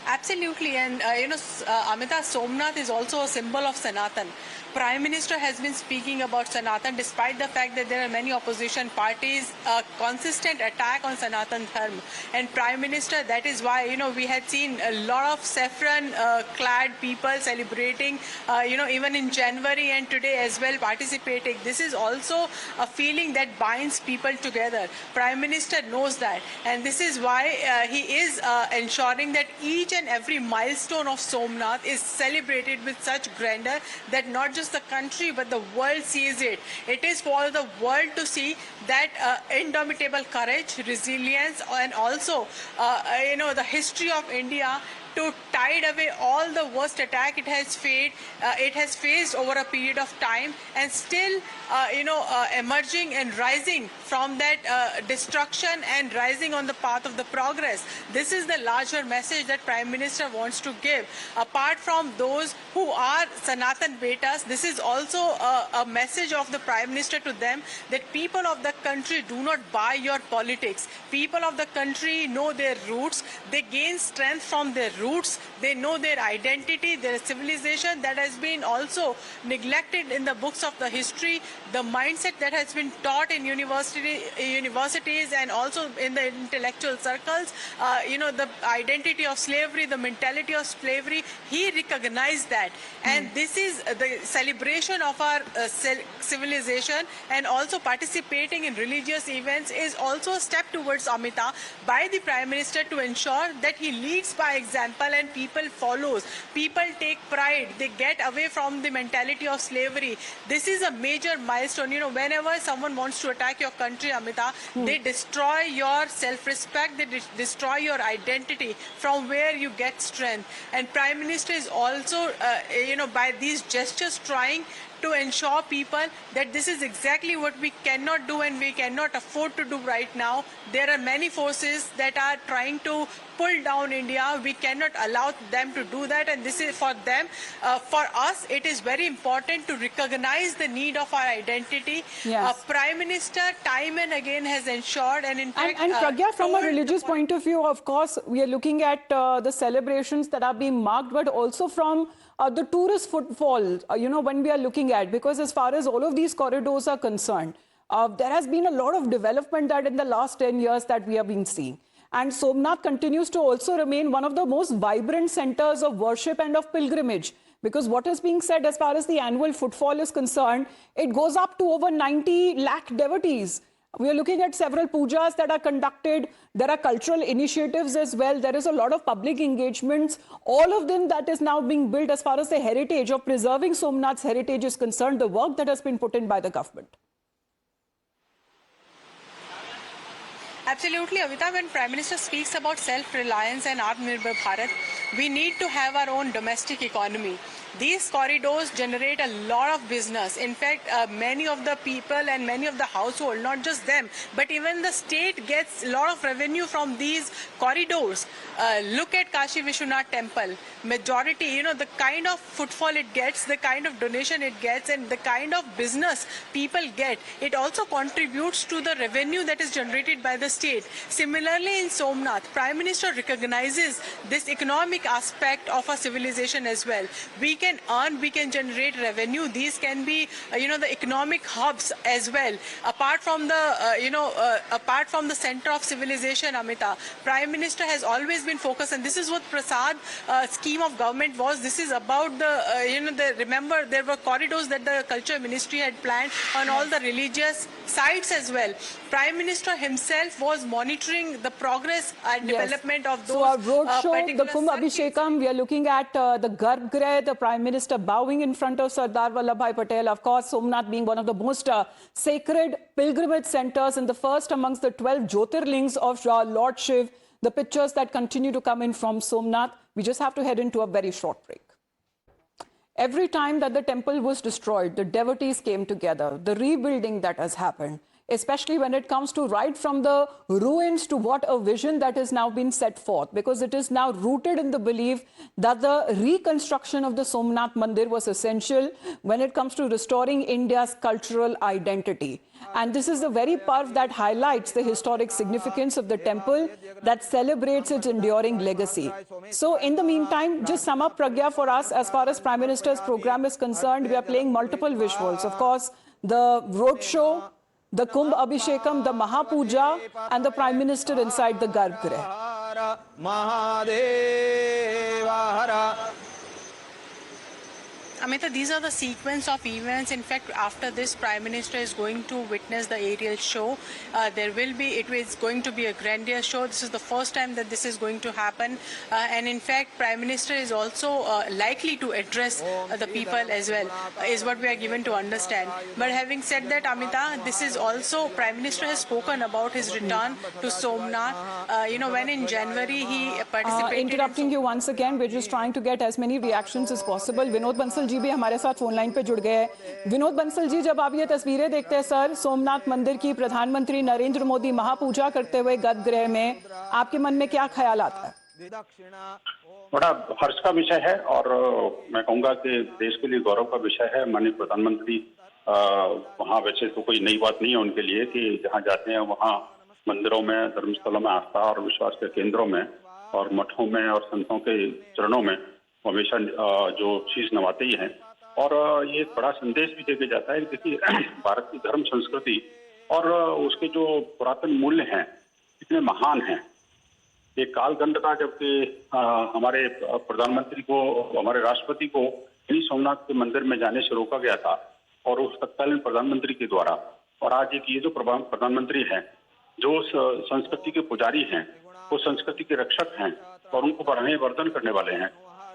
Absolutely, and Amita, Somnath is also a symbol of Sanatan. Prime Minister has been speaking about Sanatan despite the fact that there are many opposition parties, a consistent attack on Sanatan Dharma. And Prime Minister, that is why, we had seen a lot of saffron-clad people celebrating, even in January and today as well participating. This is also a feeling that binds people together. Prime Minister knows that. And this is why he is ensuring that each and every milestone of Somnath is celebrated with such grandeur that not just the country but the world sees it. It is for the world to see that indomitable courage, resilience, and also the history of India to tide away all the worst attack it has faced over a period of time, and still emerging and rising from that destruction and rising on the path of the progress. This is the larger message that Prime Minister wants to give. Apart from those who are Sanatan Betas, this is also a message of the Prime Minister to them that people of the country do not buy your politics. People of the country know their roots. They gain strength from their roots. They know their identity, their civilization that has been also neglected in the books of the history, the mindset that has been taught in universities and also in the intellectual circles, the identity of slavery, the mentality of slavery. He recognized that. And this is the celebration of our civilization, and also participating in religious events is also a step towards Amita by the Prime Minister to ensure that he leads by example and people follows. People take pride. They get away from the mentality of slavery. This is a major milestone. Whenever someone wants to attack your country, Amita, they destroy your self-respect. They destroy your identity from where you get strength. And Prime Minister is also, by these gestures trying to ensure people that this is exactly what we cannot do and we cannot afford to do right now. There are many forces that are trying to pull down India. We cannot allow them to do that, and this is for them. For us, it is very important to recognize the need of our identity. Yes. Prime Minister time and again has ensured, and in fact... And Pragya, from a religious point of view, of course, we are looking at the celebrations that are being marked, but also from the tourist footfall, when we are looking at, because as far as all of these corridors are concerned, there has been a lot of development that in the last 10 years that we have been seeing. And Somnath continues to also remain one of the most vibrant centers of worship and of pilgrimage. Because what is being said as far as the annual footfall is concerned, it goes up to over 90 lakh devotees. We are looking at several pujas that are conducted. There are cultural initiatives as well. There is a lot of public engagements. All of them that is now being built as far as the heritage of preserving Somnath's heritage is concerned, the work that has been put in by the government. Absolutely, Avita. When Prime Minister speaks about self-reliance and Atmanirbhar Bharat, we need to have our own domestic economy. These corridors generate a lot of business. In fact, many of the people and many of the household, not just them, but even the state gets a lot of revenue from these corridors. look at Kashi Vishwanath temple. Majority, the kind of footfall it gets, the kind of donation it gets, and the kind of business people get, it also contributes to the revenue that is generated by the state. Similarly, in Somnath, Prime Minister recognizes this economic aspect of our civilization as well. We can earn, we can generate revenue. These can be, the economic hubs as well. Apart from the center of civilization, Amita, Prime Minister has always been focused, and this is what Prasad scheme of government was. This is about remember there were corridors that the Culture Ministry had planned on all the religious sites as well. Prime Minister himself was monitoring the progress and development of those. So our roadshow, the Kumbh circuits. Abhishekam, we are looking at the Garbhagriha, the Prime Minister bowing in front of Sardar Vallabhbhai Patel. Of course, Somnath being one of the most sacred pilgrimage centers and the first amongst the 12 Jyotirlings of Lord Shiv. The pictures that continue to come in from Somnath. We just have to head into a very short break. Every time that the temple was destroyed, the devotees came together. The rebuilding that has happened, especially when it comes to right from the ruins to what a vision that has now been set forth, because it is now rooted in the belief that the reconstruction of the Somnath Mandir was essential when it comes to restoring India's cultural identity. And this is the very parv that highlights the historic significance of the temple, that celebrates its enduring legacy. So in the meantime, just sum up, Pragya, for us as far as Prime Minister's program is concerned. We are playing multiple visuals. Of course, the roadshow, the Kumbh Abhishekam, the Mahapuja, and the Prime Minister inside the Garbhagriha. Amita, these are the sequence of events. In fact, after this, Prime Minister is going to witness the aerial show. It is going to be a grandiose show. This is the first time that this is going to happen. And in fact, Prime Minister is also likely to address the people as well, is what we are given to understand. But having said that, Amita, this is also, Prime Minister has spoken about his return to Somnath. When in January he participated. Interrupting you once again, we're just trying to get as many reactions as possible. Vinod Bansal जी भी हमारे साथ phone line पे जुड़ गए हैं। विनोद बंसल जी, जब आप ये तस्वीरें देखते हैं सर, सोमनाथ मंदिर की प्रधानमंत्री नरेंद्र मोदी महापूजा करते हुए गर्भगृह में, आपके मन में क्या ख्याल आता है? बड़ा हर्ष का विषय है और मैं कहूंगा कि देश के लिए गौरव का विषय है। माननीय प्रधानमंत्री वहाँ, वैसे तो कोई नई बात नहीं है उनके लिए कि जहाँ जाते हैं वहाँ मंदिरों में, धर्मस्थलों में, आस्था और विश्वास के केंद्रों में और मठों में और संतों के चरणों में हमेशा जो शीश नवाते ही हैं। और ये एक बड़ा संदेश भी देके जाता है कि देखिए भारत की धर्म संस्कृति और उसके जो पुरातन मूल्य हैं इतने महान हैं। एक कालखंड था जबकि हमारे प्रधानमंत्री को, हमारे राष्ट्रपति को इन्हीं सोमनाथ के मंदिर में जाने से रोका गया था और उस तत्कालीन प्रधानमंत्री के द्वारा। और आज एक ये जो प्रधानमंत्री हैं जो संस्कृति के पुजारी हैं, वो संस्कृति के रक्षक हैं और उनको बढ़ाने वर्धन करने वाले हैं,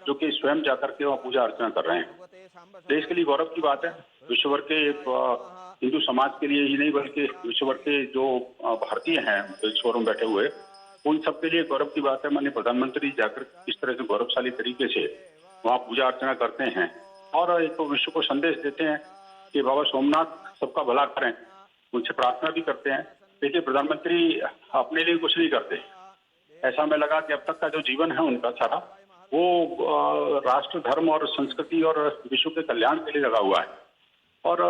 जो कि स्वयं जाकर के वहाँ पूजा अर्चना कर रहे हैं। देश के लिए गौरव की बात है। विश्व भर के हिंदू समाज के लिए ही नहीं बल्कि विश्व भर के जो भारतीय हैं ईश्वर में बैठे हुए, उन सबके लिए गौरव की बात है। माननीय प्रधानमंत्री जाकर इस तरह से गौरवशाली तरीके से वहाँ पूजा अर्चना करते हैं और एक तो विश्व को संदेश देते हैं कि बाबा सोमनाथ सबका भला करें, उनसे प्रार्थना भी करते हैं। देखिए प्रधानमंत्री अपने लिए कुछ नहीं करते। ऐसा हमें लगा कि अब तक का जो जीवन है उनका सारा, वो राष्ट्र, धर्म और संस्कृति और विश्व के कल्याण के लिए लगा हुआ है। और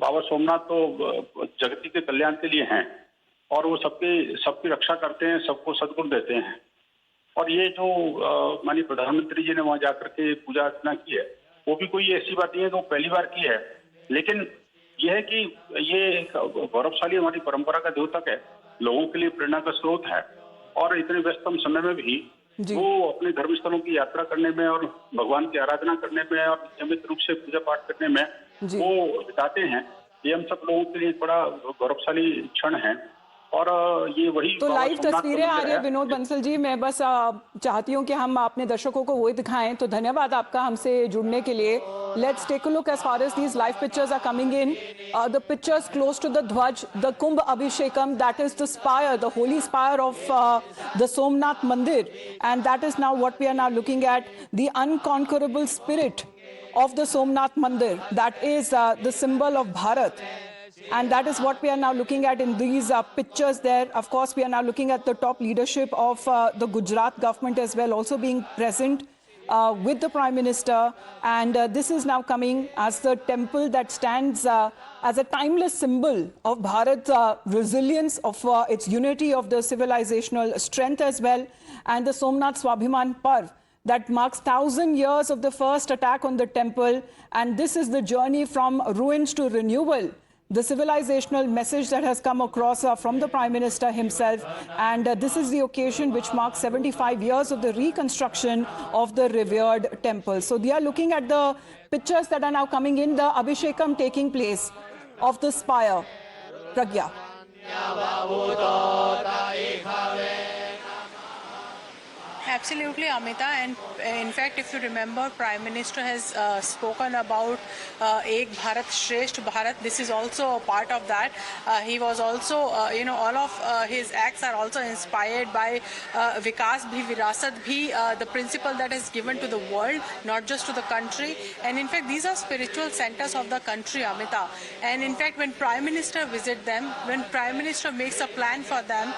बाबा सोमनाथ तो जगती के कल्याण के लिए हैं और वो सबकी रक्षा करते हैं, सबको सद्गुण देते हैं। और ये जो माननीय प्रधानमंत्री जी ने वहां जाकर के पूजा अर्चना की है, वो भी कोई ऐसी बात नहीं है तो पहली बार की है, लेकिन यह है कि ये गौरवशाली हमारी परंपरा का द्योतक है, लोगों के लिए प्रेरणा का स्रोत है। और इतने व्यस्तम समय में भी वो अपने धर्मस्थलों की यात्रा करने में और भगवान की आराधना करने में और नियमित रूप से पूजा पाठ करने में वो बिताते हैं। ये हम सब लोगों के लिए एक बड़ा गौरवशाली क्षण है। और ये वही तो लाइव तस्वीरें आ रही है विनोद बंसल जी। मैं बस चाहती हूँ कि हम अपने दर्शकों को वही दिखाएं। तो धन्यवाद आपका हमसे जुड़ने के लिए। Let's take a look as far as these live pictures are coming in. The pictures close to the Dhwaj, the Kumbh Abhishekam, that is the spire, the holy spire of the Somnath Mandir. And that is now what we are now looking at, the unconquerable spirit of the Somnath Mandir. That is the symbol of Bharat. And that is what we are now looking at in these pictures there. Of course, we are now looking at the top leadership of the Gujarat government as well, also being present with the Prime Minister. And this is now coming as the temple that stands as a timeless symbol of Bharat's resilience, of its unity, of the civilizational strength as well. And the Somnath Swabhiman Parv that marks 1,000 years of the first attack on the temple. And this is the journey from ruins to renewal. The civilizational message that has come across from the Prime Minister himself. And this is the occasion which marks 75 years of the reconstruction of the revered temple. So they are looking at the pictures that are now coming in, the Abhishekam taking place of the spire. Pragya. Absolutely, Amita. And in fact, if you remember, Prime Minister has spoken about Ek Bharat, Shresth Bharat. This is also a part of that. He was also, all of his acts are also inspired by Vikas Bhi Virasat Bhi, the principle that is given to the world, not just to the country. And in fact, these are spiritual centers of the country, Amita. And in fact, when Prime Minister visits them, when Prime Minister makes a plan for them,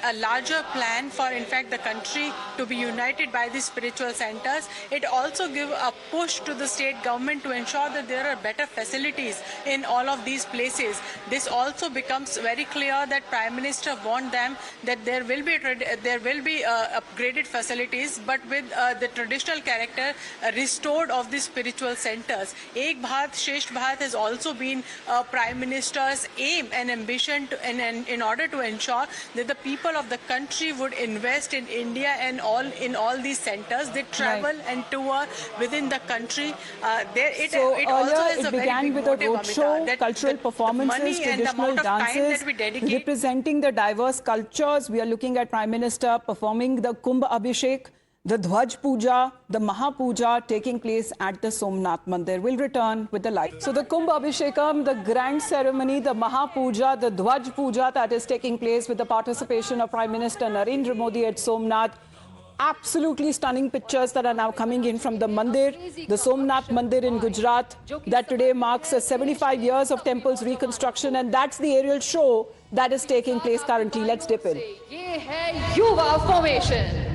a larger plan for, in fact, the country to be united by these spiritual centers, it also gives a push to the state government to ensure that there are better facilities in all of these places. This also becomes very clear that Prime Minister wants them that there will be upgraded facilities, but with the traditional character restored of these spiritual centers. Ek Bharat, Shresth Bharat has also been Prime Minister's aim and ambition in order to ensure that the people of the country would invest in India and in all these centers. They travel and tour within the country. It also has a began with a roadshow, cultural performances, traditional dances, representing the diverse cultures. We are looking at Prime Minister performing the Kumbh Abhishek, the Dhwaj Puja, the Maha Puja taking place at the Somnath Mandir. We'll return with the light. So the Kumbh Abhishekam, the grand ceremony, the Maha Puja, the Dhwaj Puja that is taking place with the participation of Prime Minister Narendra Modi at Somnath. Absolutely stunning pictures that are now coming in from the Mandir, the Somnath Mandir in Gujarat, that today marks 75 years of temple's reconstruction, and that's the aerial show that is taking place currently. Let's dip in. ये है युवा formation.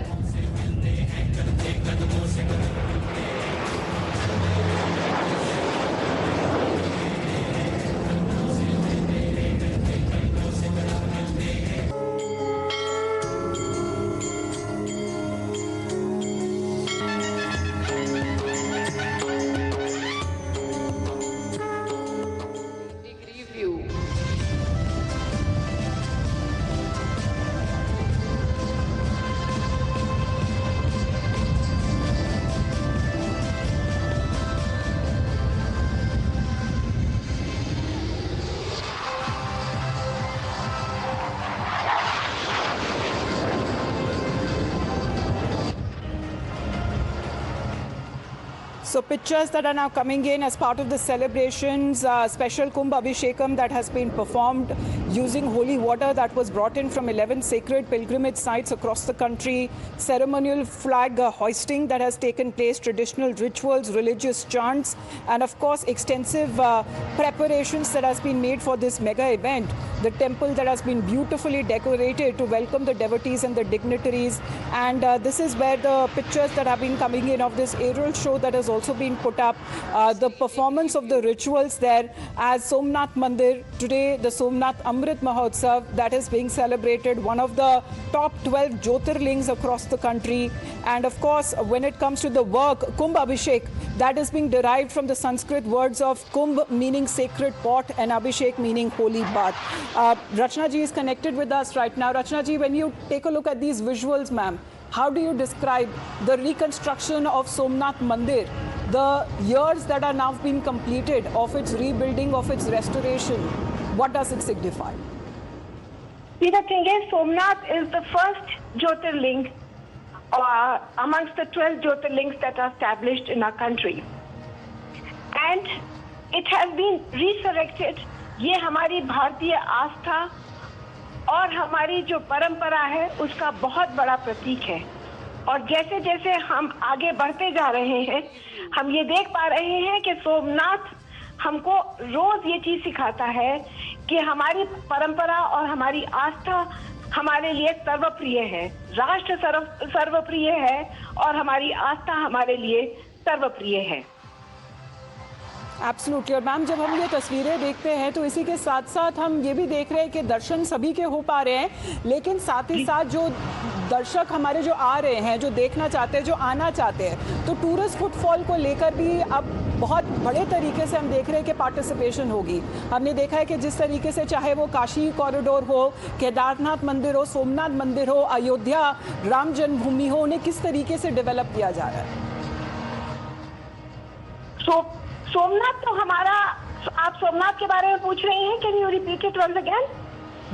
So pictures that are now coming in as part of the celebrations, special Kumbh Abhishekam that has been performed using holy water that was brought in from 11 sacred pilgrimage sites across the country, ceremonial flag hoisting that has taken place, traditional rituals, religious chants, and of course extensive preparations that has been made for this mega event. The temple that has been beautifully decorated to welcome the devotees and the dignitaries. And this is where the pictures that have been coming in of this aerial show that has also been put up. The performance of the rituals there as Somnath Mandir. Today, the Somnath Amrit Mahotsav that is being celebrated, one of the top 12 Jyotirlings across the country. And of course, when it comes to the work, Kumbh Abhishek, that is being derived from the Sanskrit words of Kumbh meaning sacred pot and Abhishek meaning holy bath. Rachna ji is connected with us right now. Rachna ji, when you take a look at these visuals, ma'am, how do you describe the reconstruction of Somnath Mandir, the years that are now being completed of its rebuilding, of its restoration? What does it signify? See, the thing is, Somnath is the first Jyotirling amongst the 12 Jyotirlings that are established in our country. And it has been resurrected. ये हमारी भारतीय आस्था और हमारी जो परंपरा है उसका बहुत बड़ा प्रतीक है. और जैसे जैसे हम आगे बढ़ते जा रहे हैं, हम ये देख पा रहे हैं कि सोमनाथ हमको रोज ये चीज सिखाता है कि हमारी परंपरा और हमारी आस्था हमारे लिए सर्वप्रिय है, राष्ट्र सर्वप्रिय है और हमारी आस्था हमारे लिए सर्वप्रिय है। एब्सोल्युटली। और मैम, जब हम ये तस्वीरें देखते हैं तो इसी के साथ साथ हम ये भी देख रहे हैं कि दर्शन सभी के हो पा रहे हैं, लेकिन साथ ही साथ जो दर्शक हमारे जो आ रहे हैं, जो देखना चाहते हैं, जो आना चाहते हैं, तो टूरिस्ट फुटफॉल को लेकर भी अब बहुत बड़े तरीके से हम देख रहे हैं कि पार्टिसिपेशन होगी। हमने देखा है कि जिस तरीके से चाहे वो काशी कॉरिडोर हो, केदारनाथ मंदिर हो, सोमनाथ मंदिर हो, अयोध्या राम जन्मभूमि हो, उन्हें किस तरीके से डेवलप किया जा रहा है। सोमनाथ तो हमारा, आप सोमनाथ के बारे में पूछ रही हैं? Can you repeat it once again?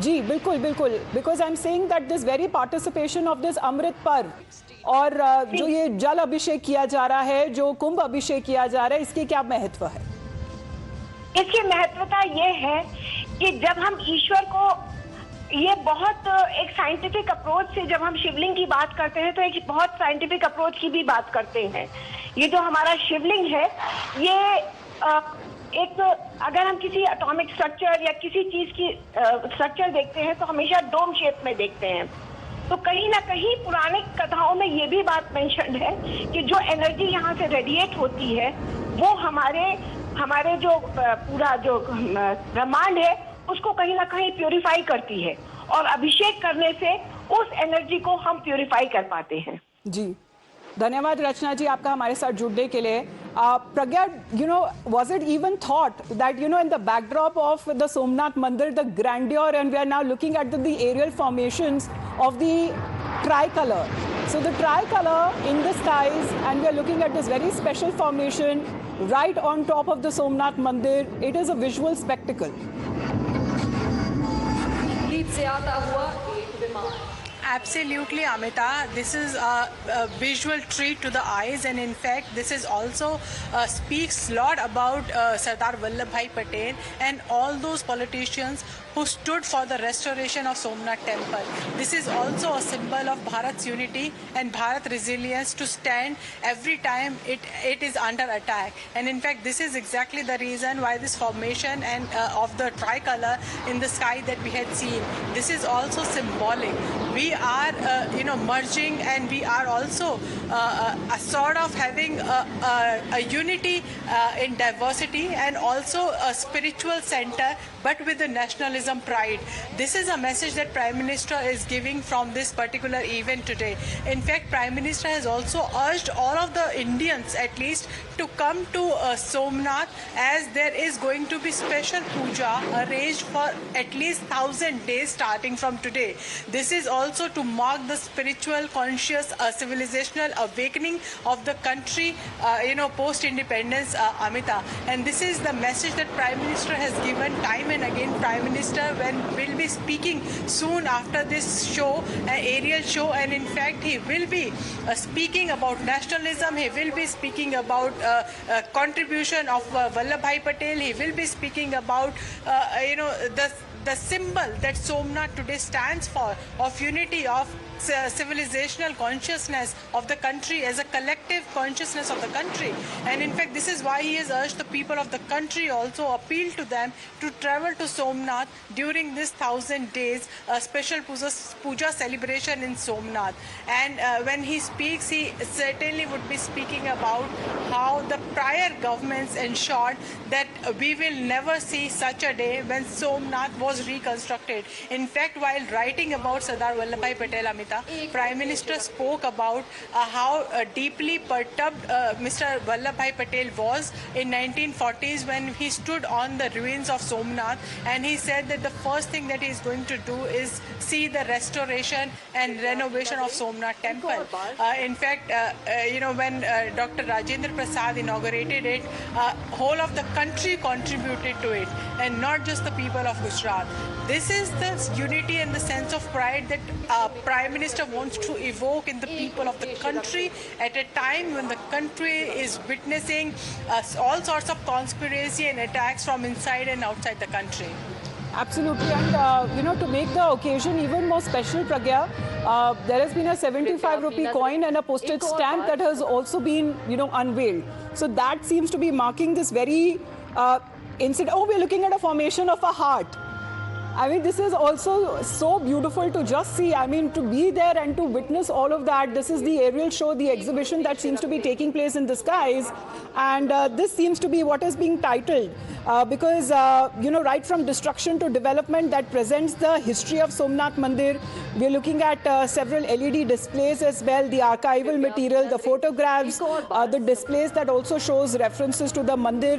जी बिल्कुल बिल्कुल, because I am saying that this very participation of this Amrit Parv और जो ये जल अभिषेक किया जा रहा है, जो कुंभ अभिषेक किया जा रहा है, इसके क्या महत्व है? इसकी महत्वता ये है कि जब हम ईश्वर को, ये बहुत एक साइंटिफिक अप्रोच से जब हम शिवलिंग की बात करते हैं तो एक बहुत साइंटिफिक अप्रोच की भी बात करते हैं। ये जो हमारा शिवलिंग है, ये एक, अगर हम किसी एटॉमिक स्ट्रक्चर या किसी चीज की स्ट्रक्चर देखते हैं तो हमेशा डोम शेप में देखते हैं। तो कहीं ना कहीं पुराने कथाओं में ये भी बात मेंशन्ड है कि जो एनर्जी यहाँ से रेडिएट होती है वो हमारे जो पूरा जो ब्रह्मांड है उसको कहीं ना कहीं प्यूरिफाई करती है, और अभिषेक करने से उस एनर्जी को हम प्यूरिफाई कर पाते हैं। जी धन्यवाद रचना जी आपका हमारे साथ जुड़ने के लिए। Pragya, you know, was it even thought that, you know, in the backdrop of the Somnath Mandir, the grandeur, and we are now looking at the aerial formations of the tricolor. So the tricolor in the skies, and we are looking at this very special formation right on top of the Somnath Mandir. It is a visual spectacle. से आता हुआ एक विमान। Absolutely, Amita. This is a visual treat to the eyes, and in fact, this is also speaks a lot about Sardar Vallabhbhai Patel and all those politicians who stood for the restoration of Somnath Temple. This is also a symbol of Bharat's unity and Bharat resilience to stand every time it is under attack. And in fact, this is exactly the reason why this formation and of the tricolor in the sky that we had seen. This is also symbolic. We are, merging, and we are also a sort of having a unity in diversity, and also a spiritual center, but with the nationalism pride. This is a message that Prime Minister is giving from this particular event today. In fact, Prime Minister has also urged all of the Indians, at least, to come to Somnath, as there is going to be special puja arranged for at least 1,000 days starting from today. This is also to mark the spiritual, conscious, civilizational awakening of the country, post-independence, Amita. And this is the message that Prime Minister has given time and again. Prime Minister will be speaking soon after this show, an aerial show, and in fact he will be speaking about nationalism. He will be speaking about contribution of Vallabhbhai Patel. He will be speaking about the symbol that Somnath today stands for, of unity, of civilizational consciousness of the country, as a collective consciousness of the country. And in fact, this is why he has urged the people of the country, also appealed to them to travel to Somnath during this 1,000 days special puja celebration in Somnath. And when he speaks, he certainly would be speaking about how the prior governments ensured that we will never see such a day when Somnath was reconstructed. In fact, while writing about Sardar Vallabhbhai Patel, Amita, Prime Minister spoke about how deeply perturbed Mr. Vallabhbhai Patel was in 1940s when he stood on the ruins of Somnath, and he said that the first thing that he is going to do is see the restoration and renovation of Somnath Temple. In fact, when Dr. Rajendra Prasad inaugurated it, whole of the country contributed to it, and not just the people of Gujarat. This is the unity and the sense of pride that Prime Minister wants to evoke in the people of the country at a time when the country is witnessing all sorts of conspiracy and attacks from inside and outside the country. Absolutely, and to make the occasion even more special, Pragya, there has been a 75 rupee coin and a postage stamp that has also been, unveiled. So that seems to be marking this very incident. Oh, we're looking at a formation of a heart. I mean, this is also so beautiful to just see. I mean, to be there and to witness all of that. This is the aerial show, the exhibition that seems to be taking place in the skies. And this seems to be what is being titled. Because, you know, right from destruction to development, that presents the history of Somnath Mandir. We're looking at several LED displays as well, the archival material, the photographs, the displays that also shows references to the Mandir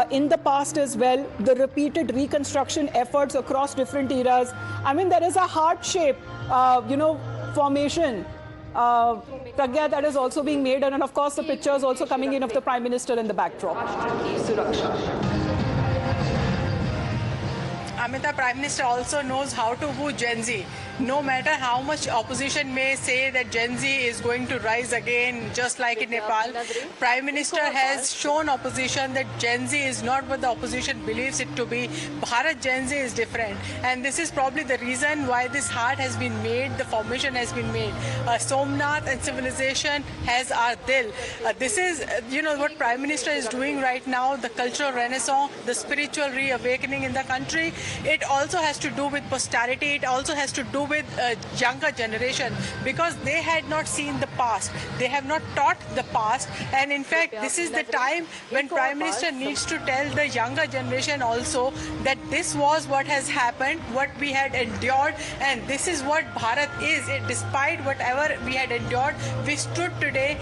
in the past as well, the repeated reconstruction efforts across different eras. I mean, there is a heart shape, you know, formation, Pragya, that is also being made, and of course the pictures also coming in of the Prime Minister in the backdrop. Amita, Prime Minister also knows how to woo Gen Z. No matter how much opposition may say that Gen Z is going to rise again, just like in Nepal, Prime Minister has shown opposition that Gen Z is not what the opposition believes it to be. Bharat Gen Z is different. And this is probably the reason why this heart has been made, the formation has been made. Somnath and civilization has our dil. This is, you know, what Prime Minister is doing right now, the cultural renaissance, the spiritual reawakening in the country. It also has to do with posterity. It also has to do with younger generation, because they had not seen the past. They have not taught the past. And in fact, this is the time when Prime Minister needs to tell the younger generation also that this was what has happened, what we had endured, and this is what Bharat is. Despite whatever we had endured, we stood today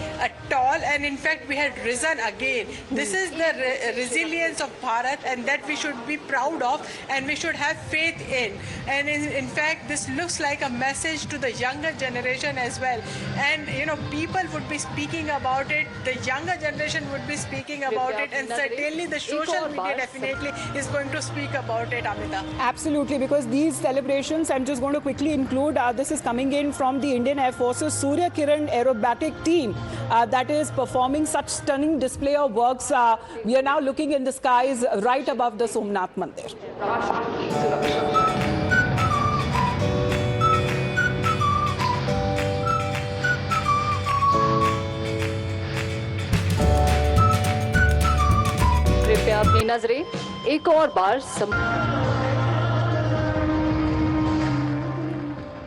tall, and in fact, we had risen again. This is the resilience of Bharat, and that we should be proud of, and we should have faith in. And in fact, this looks like a message to the younger generation as well. And, you know, people would be speaking about it, the younger generation would be speaking about it, and certainly the social media definitely is going to speak about it, Amita. Absolutely, because these celebrations, I'm just going to quickly include, this is coming in from the Indian Air Force's Surya Kiran aerobatic team that is performing such stunning display of works. We are now looking in the skies right above the Somnath Mandir. कृपया अपनी नजरें एक और बार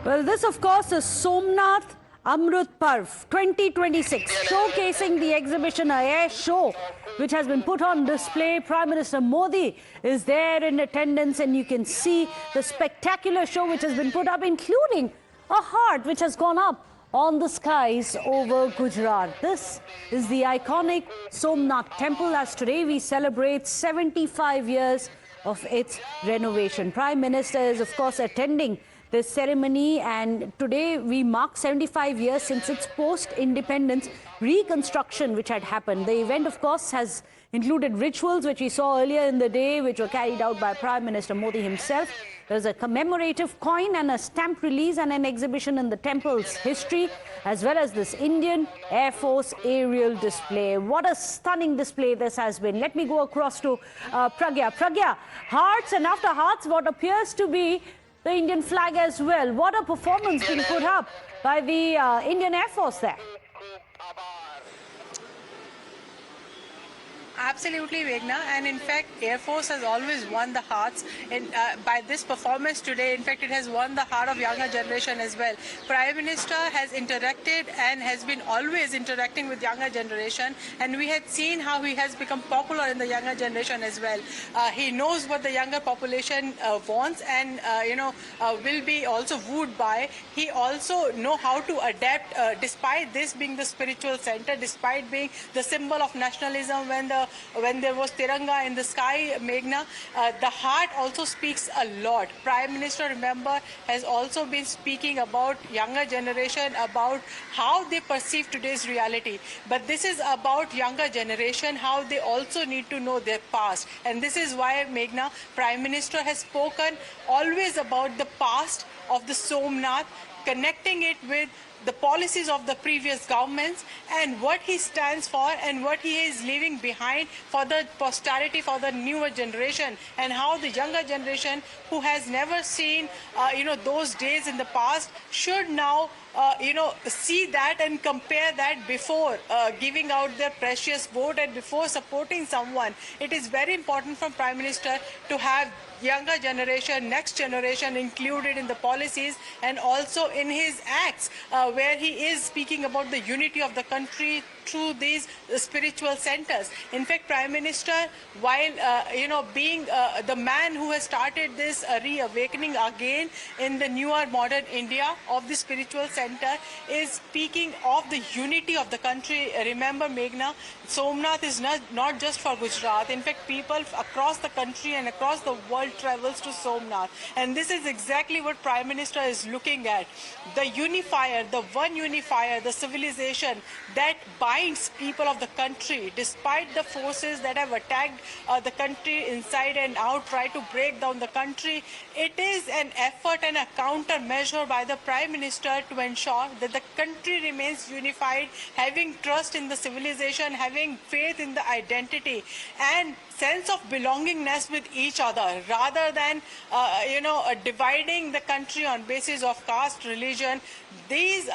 Well, this of course is Somnath Amrit Parv 2026, showcasing the exhibition, a air show which has been put on display. Prime Minister Modi is there in attendance, and you can see the spectacular show which has been put up, including a heart which has gone up on the skies over Gujarat. This is the iconic Somnath temple, as today we celebrate 75 years of its renovation. Prime Minister is of course attending this ceremony, and today we mark 75 years since its post-independence reconstruction which had happened. The event of course has included rituals which we saw earlier in the day, which were carried out by Prime Minister Modi himself. There's a commemorative coin and a stamp release and an exhibition in the temple's history, as well as this Indian Air Force aerial display. What a stunning display this has been. Let me go across to Pragya. Pragya, hearts, and after hearts, what appears to be the Indian flag as well. What a performance being put up by the Indian Air Force there. Absolutely, Meghna, and in fact, Air Force has always won the hearts. And by this performance today, in fact, it has won the heart of younger generation as well. Prime Minister has interacted and has been always interacting with younger generation, and we had seen how he has become popular in the younger generation as well. He knows what the younger population wants, and will be also wooed by. He also know how to adapt, despite this being the spiritual center, despite being the symbol of nationalism when there was Tiranga in the sky, Meghna, the heart also speaks a lot. Prime Minister, remember, has also been speaking about younger generation, about how they perceive today's reality. But this is about younger generation, how they also need to know their past. And this is why, Meghna, Prime Minister has spoken always about the past of the Somnath, connecting it with the policies of the previous governments and what he stands for and what he is leaving behind for the posterity, for the newer generation, and how the younger generation who has never seen those days in the past should now see that and compare that before giving out their precious vote and before supporting someone. It is very important for Prime Minister to have younger generation, next generation included in the policies and also in his acts, where he is speaking about the unity of the country through these spiritual centers. In fact, Prime Minister, while being the man who has started this reawakening again in the newer modern India of the spiritual center, is speaking of the unity of the country. Remember, Meghna, Somnath is not just for Gujarat. In fact, people across the country and across the world travels to Somnath, and this is exactly what Prime Minister is looking at. The unifier, the one unifier, the civilization that binds people of the country, despite the forces that have attacked the country inside and out, try to break down the country. It is an effort and a countermeasure by the Prime Minister to ensure that the country remains unified, having trust in the civilization, having faith in the identity and sense of belongingness with each other, rather than dividing the country on basis of caste, religion. These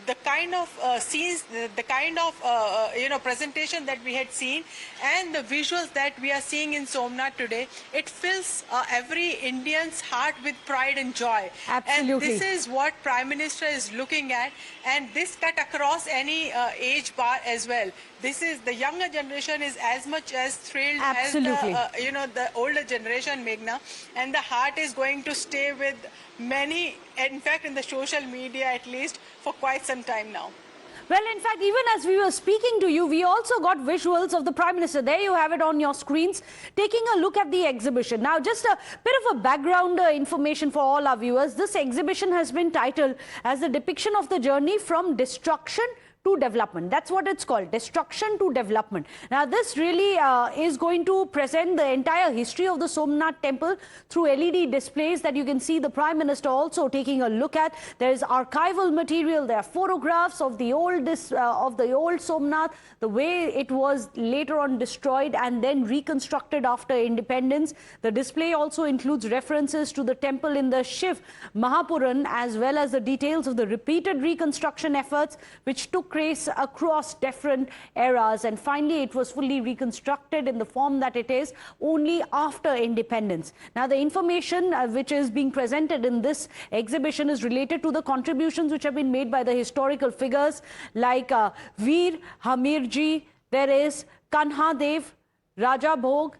the kind of scenes, the kind of presentation that we had seen and the visuals that we are seeing in Somnath today, it fills every Indian's heart with pride and joy. Absolutely. And this is what Prime Minister is looking at, and this cut across any age bar as well. This is, the younger generation is as much as thrilled Absolutely. as the older generation, Meghna, and the heart is going to stay with many, in fact in the social media at least, for quite some time now. Well, in fact, even as we were speaking to you, we also got visuals of the Prime Minister. There you have it on your screens, taking a look at the exhibition. Now, just a bit of a background information for all our viewers. This exhibition has been titled as a depiction of the journey from destruction to development. That's what it's called, destruction to development. Now, this really is going to present the entire history of the Somnath temple through LED displays that you can see the Prime Minister also taking a look at. There is archival material, there are photographs of the old Somnath, the way it was later on destroyed and then reconstructed after independence. The display also includes references to the temple in the Shiv Mahapuran, as well as the details of the repeated reconstruction efforts which took place across different eras, and finally it was fully reconstructed in the form that it is only after independence. Now, the information which is being presented in this exhibition is related to the contributions which have been made by the historical figures like Veer Hamirji, there is Kanhadev, Raja Bhog,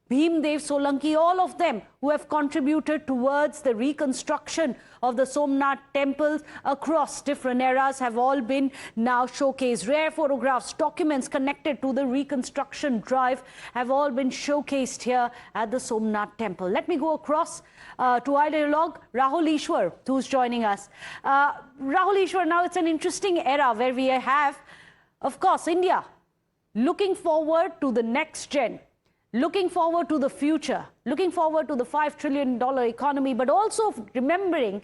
Bhimdev Solanki, all of them who have contributed towards the reconstruction of the Somnath temples across different eras have all been now showcased. Rare photographs, documents connected to the reconstruction drive have all been showcased here at the Somnath temple. Let me go across to our dialogue, Rahul Ishwar, who's joining us. Rahul Ishwar, now it's an interesting era where we have, of course, India looking forward to the next gen, looking forward to the future, looking forward to the $5 trillion economy, but also remembering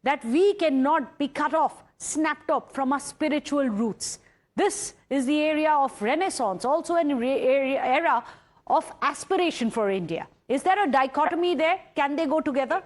that we cannot be cut off, snapped up from our spiritual roots. This is the area of Renaissance, also an era of aspiration for India. Is there a dichotomy there? Can they go together?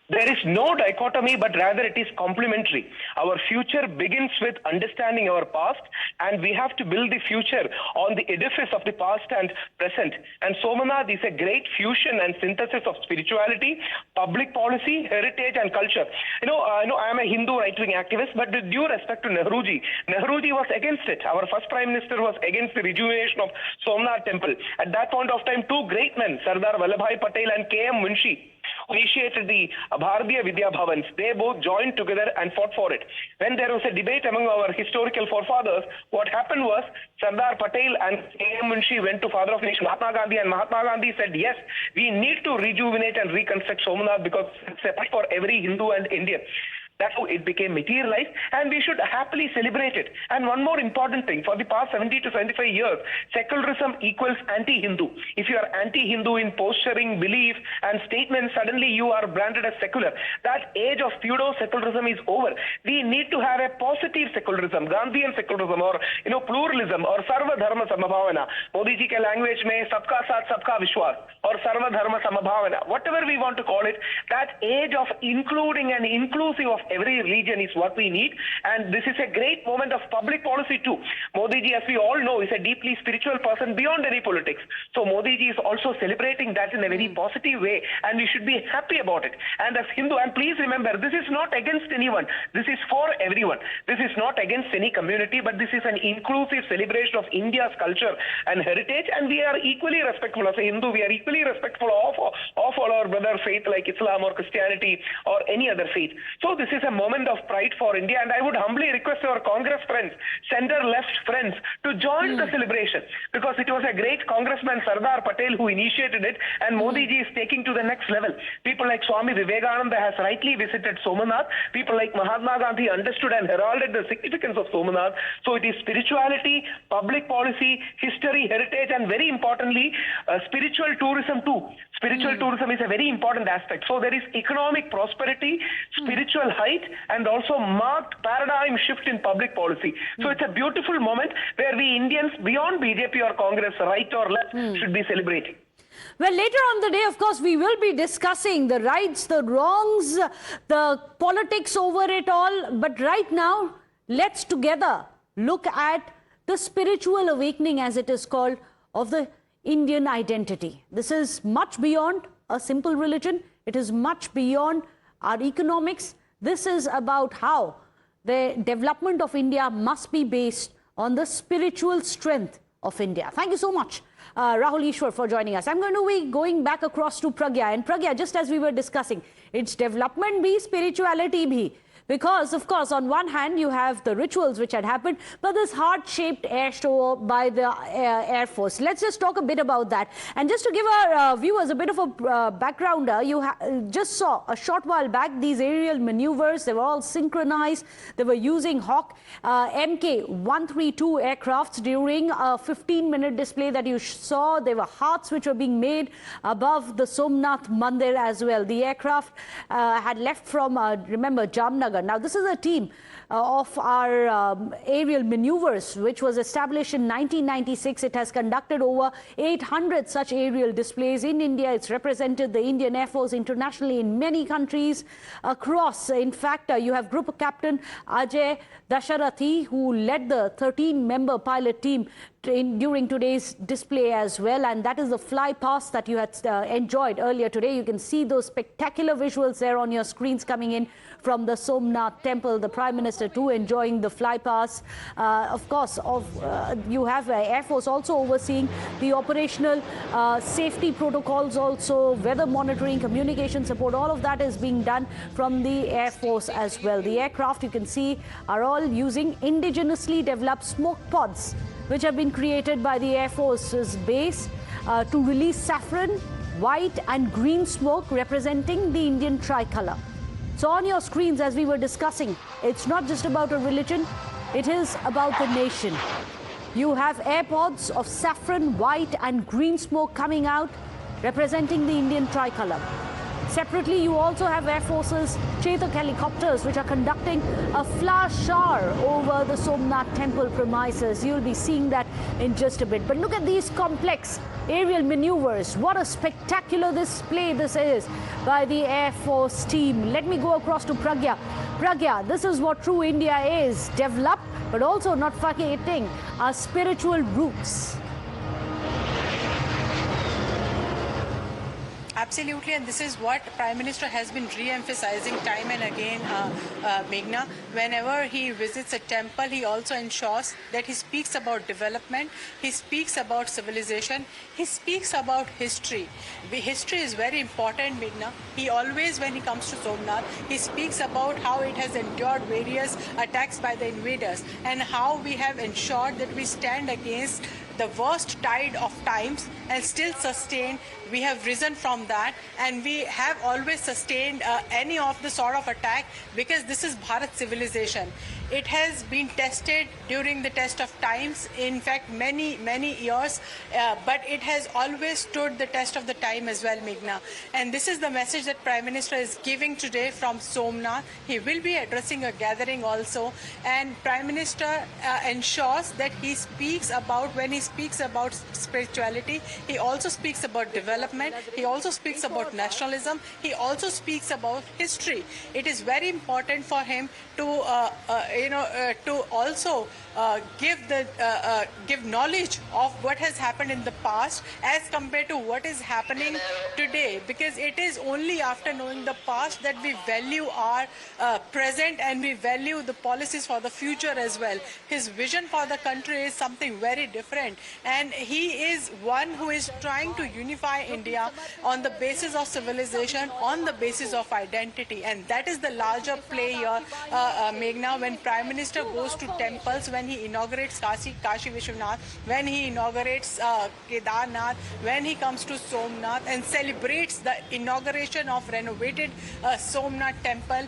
There is no dichotomy, but rather it is complementary. Our future begins with understanding our past, and we have to build the future on the edifice of the past and present. And Somnath is a great fusion and synthesis of spirituality, public policy, heritage, and culture. I am a Hindu right-wing activist, but with due respect to Nehruji was against it. Our first Prime Minister was against the rejuvenation of Somnath temple. At that point of time, two great men, Sardar Vallabhbhai Patel and K.M. Munshi, initiated the Bharatiya Vidya Bhavans. They both joined together and fought for it. When there was a debate among our historical forefathers, what happened was Sardar Patel and A.M. Munshi went to Father of the Nation Mahatma Gandhi, and Mahatma Gandhi said, yes, we need to rejuvenate and reconstruct Somnath because it's a part for every Hindu and Indian. That's how it became materialized, and we should happily celebrate it. And one more important thing, for the past 70 to 75 years, secularism equals anti-Hindu. If you are anti-Hindu in posturing, belief, and statements, suddenly you are branded as secular. That age of pseudo-secularism is over. We need to have a positive secularism, Gandhian secularism, or pluralism, or Sarva Dharma Samabhavana. Modi ji ke language mein Sabka Saath Sabka Vishwas, or Sarva Dharma Samabhavana, whatever we want to call it. That age of including and inclusive of every religion is what we need. And this is a great moment of public policy too. Modi ji, as we all know, is a deeply spiritual person beyond any politics. So Modi ji is also celebrating that in a very positive way, and we should be happy about it. And as Hindu, and please remember, this is not against anyone. This is for everyone. This is not against any community, but this is an inclusive celebration of India's culture and heritage, and we are equally respectful. As a Hindu, we are equally respectful of all our brother faith like Islam or Christianity or any other faith. So this is a moment of pride for India, and I would humbly request our Congress friends, center-left friends, to join the celebration, because it was a great Congressman Sardar Patel who initiated it, and Modi ji is taking to the next level. People like Swami Vivekananda has rightly visited Somnath. People like Mahatma Gandhi understood and heralded the significance of Somnath. So it is spirituality, public policy, history, heritage, and very importantly, spiritual tourism too. Spiritual tourism is a very important aspect. So there is economic prosperity, spiritual height, and also marked paradigm shift in public policy. So it's a beautiful moment where we Indians, beyond BJP or Congress, right or left, should be celebrating. Well, later on the day, of course, we will be discussing the rights, the wrongs, the politics over it all. But right now, let's together look at the spiritual awakening, as it is called, of the Indian identity. This is much beyond a simple religion. It is much beyond our economics. This is about how the development of India must be based on the spiritual strength of India. Thank you so much, Rahul Ishwar, for joining us. I'm going to be going back across to Pragya. And Pragya, just as we were discussing, it's development bhi, spirituality bhi. Because, of course, on one hand, you have the rituals which had happened, but this heart-shaped air show by the Air Force. Let's just talk a bit about that. And just to give our viewers a bit of a backgrounder, you just saw a short while back these aerial maneuvers. They were all synchronized. They were using Hawk Mk-132 aircrafts during a 15-minute display that you saw. There were hearts which were being made above the Somnath Mandir as well. The aircraft had left from, remember, Jamnagar. Now, this is a team of our aerial maneuvers, which was established in 1996. It has conducted over 800 such aerial displays in India. It's represented the Indian Air Force internationally in many countries across. In fact, you have Group Captain Ajay Dasharathi, who led the 13-member pilot team during today's display as well, and that is the fly past that you had enjoyed earlier today. You can see those spectacular visuals there on your screens coming in from the Somnath temple. The Prime Minister too enjoying the fly past. Of course, you have Air Force also overseeing the operational safety protocols, also weather monitoring, communication support. All of that is being done from the Air Force as well. The aircraft, you can see, are all using indigenously developed smoke pods, which have been created by the Air Force's base to release saffron, white and green smoke representing the Indian tricolour. So on your screens, as we were discussing, it's not just about a religion, it is about the nation. You have air pods of saffron, white and green smoke coming out, representing the Indian tricolour. Separately, you also have Air Force's Chetak helicopters, which are conducting a flower shower over the Somnath temple premises. You'll be seeing that in just a bit. But look at these complex aerial maneuvers. What a spectacular display this is by the Air Force team. Let me go across to Pragya. Pragya, this is what true India is. Developed, but also not forgetting our spiritual roots. Absolutely, and this is what Prime Minister has been re-emphasizing time and again, Meghna. Whenever he visits a temple, he also ensures that he speaks about development, he speaks about civilization, he speaks about history. History is very important, Meghna. He always, when he comes to Somnath, he speaks about how it has endured various attacks by the invaders and how we have ensured that we stand against the worst tide of times and still sustain. We have risen from that, and we have always sustained any of the sort of attack, because this is Bharat civilization. It has been tested during the test of times, in fact, many years, but it has always stood the test of the time as well, Meghna. And this is the message that Prime Minister is giving today from Somnath. He will be addressing a gathering also, and Prime Minister ensures that he speaks about, when he speaks about spirituality, he also speaks about development, he also speaks about nationalism, he also speaks about history. It is very important for him to to also give knowledge of what has happened in the past as compared to what is happening today, because it is only after knowing the past that we value our present and we value the policies for the future as well. His vision for the country is something very different, and he is one who is trying to unify India on the basis of civilization, on the basis of identity, and that is the larger play here, Meghna. When Prime Minister goes to temples, when he inaugurates Kashi Vishwanath, when he inaugurates Kedarnath, when he comes to Somnath and celebrates the inauguration of renovated Somnath temple,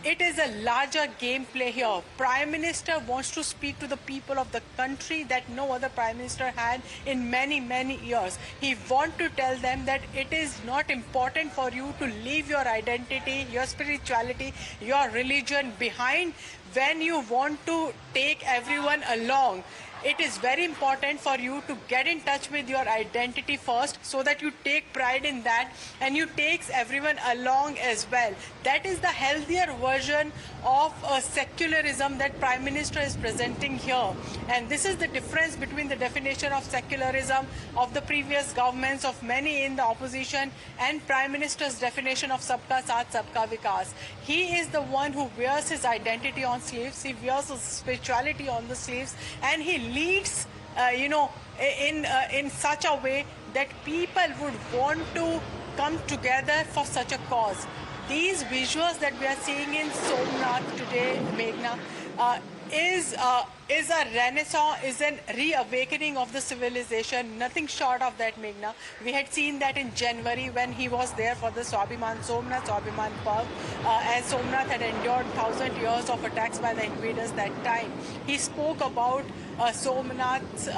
it is a larger gameplay here. Prime Minister wants to speak to the people of the country that no other Prime Minister had in many years. He wants to tell them that it is not important for you to leave your identity, your spirituality, your religion behind when you want to take everyone along. It is very important for you to get in touch with your identity first, so that you take pride in that and you take everyone along as well. That is the healthier version of secularism that Prime Minister is presenting here. And this is the difference between the definition of secularism of the previous governments, of many in the opposition, and Prime Minister's definition of Sabka Saath, Sabka Vikas. He is the one who wears his identity on sleeves, he wears his spirituality on the sleeves, and he leads, in such a way that people would want to come together for such a cause. These visuals that we are seeing in Somnath today, Meghna, is a renaissance, is an reawakening of the civilization, nothing short of that, Meghna. We had seen that in January when he was there for the Somnath Swabhiman Parv, as Somnath had endured 1,000 years of attacks by the invaders that time. He spoke about Somnath's, the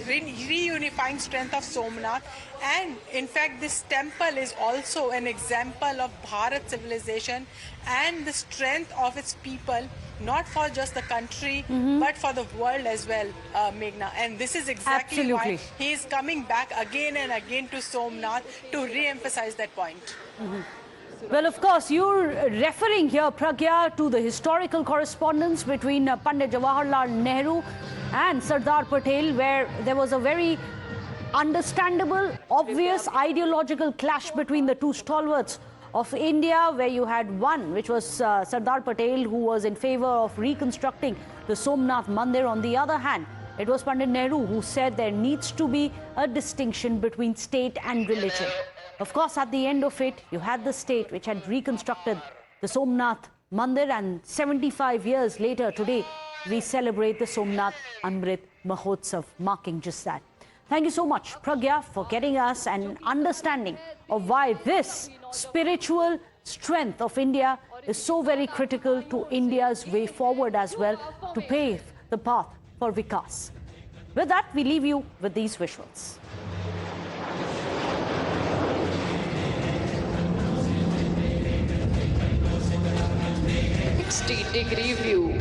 reunifying strength of Somnath. And in fact, this temple is also an example of Bharat civilization and the strength of its people, not for just the country, but for the world as well, Meghna. And this is exactly why he is coming back again and again to Somnath to re-emphasize that point. Well, of course, you're referring here, Pragya, to the historical correspondence between Pandit Jawaharlal Nehru and Sardar Patel, where there was a very understandable, obvious ideological clash between the two stalwarts of India, where you had one, which was Sardar Patel, who was in favor of reconstructing the Somnath Mandir. On the other hand, it was Pandit Nehru who said there needs to be a distinction between state and religion. Of course, at the end of it, you had the state which had reconstructed the Somnath Mandir, and 75 years later, today, we celebrate the Somnath Amrit Mahotsav, marking just that. Thank you so much, Pragya, for getting us an understanding of why this spiritual strength of India is so very critical to India's way forward as well, to pave the path for Vikas. With that, we leave you with these visuals. Degree view.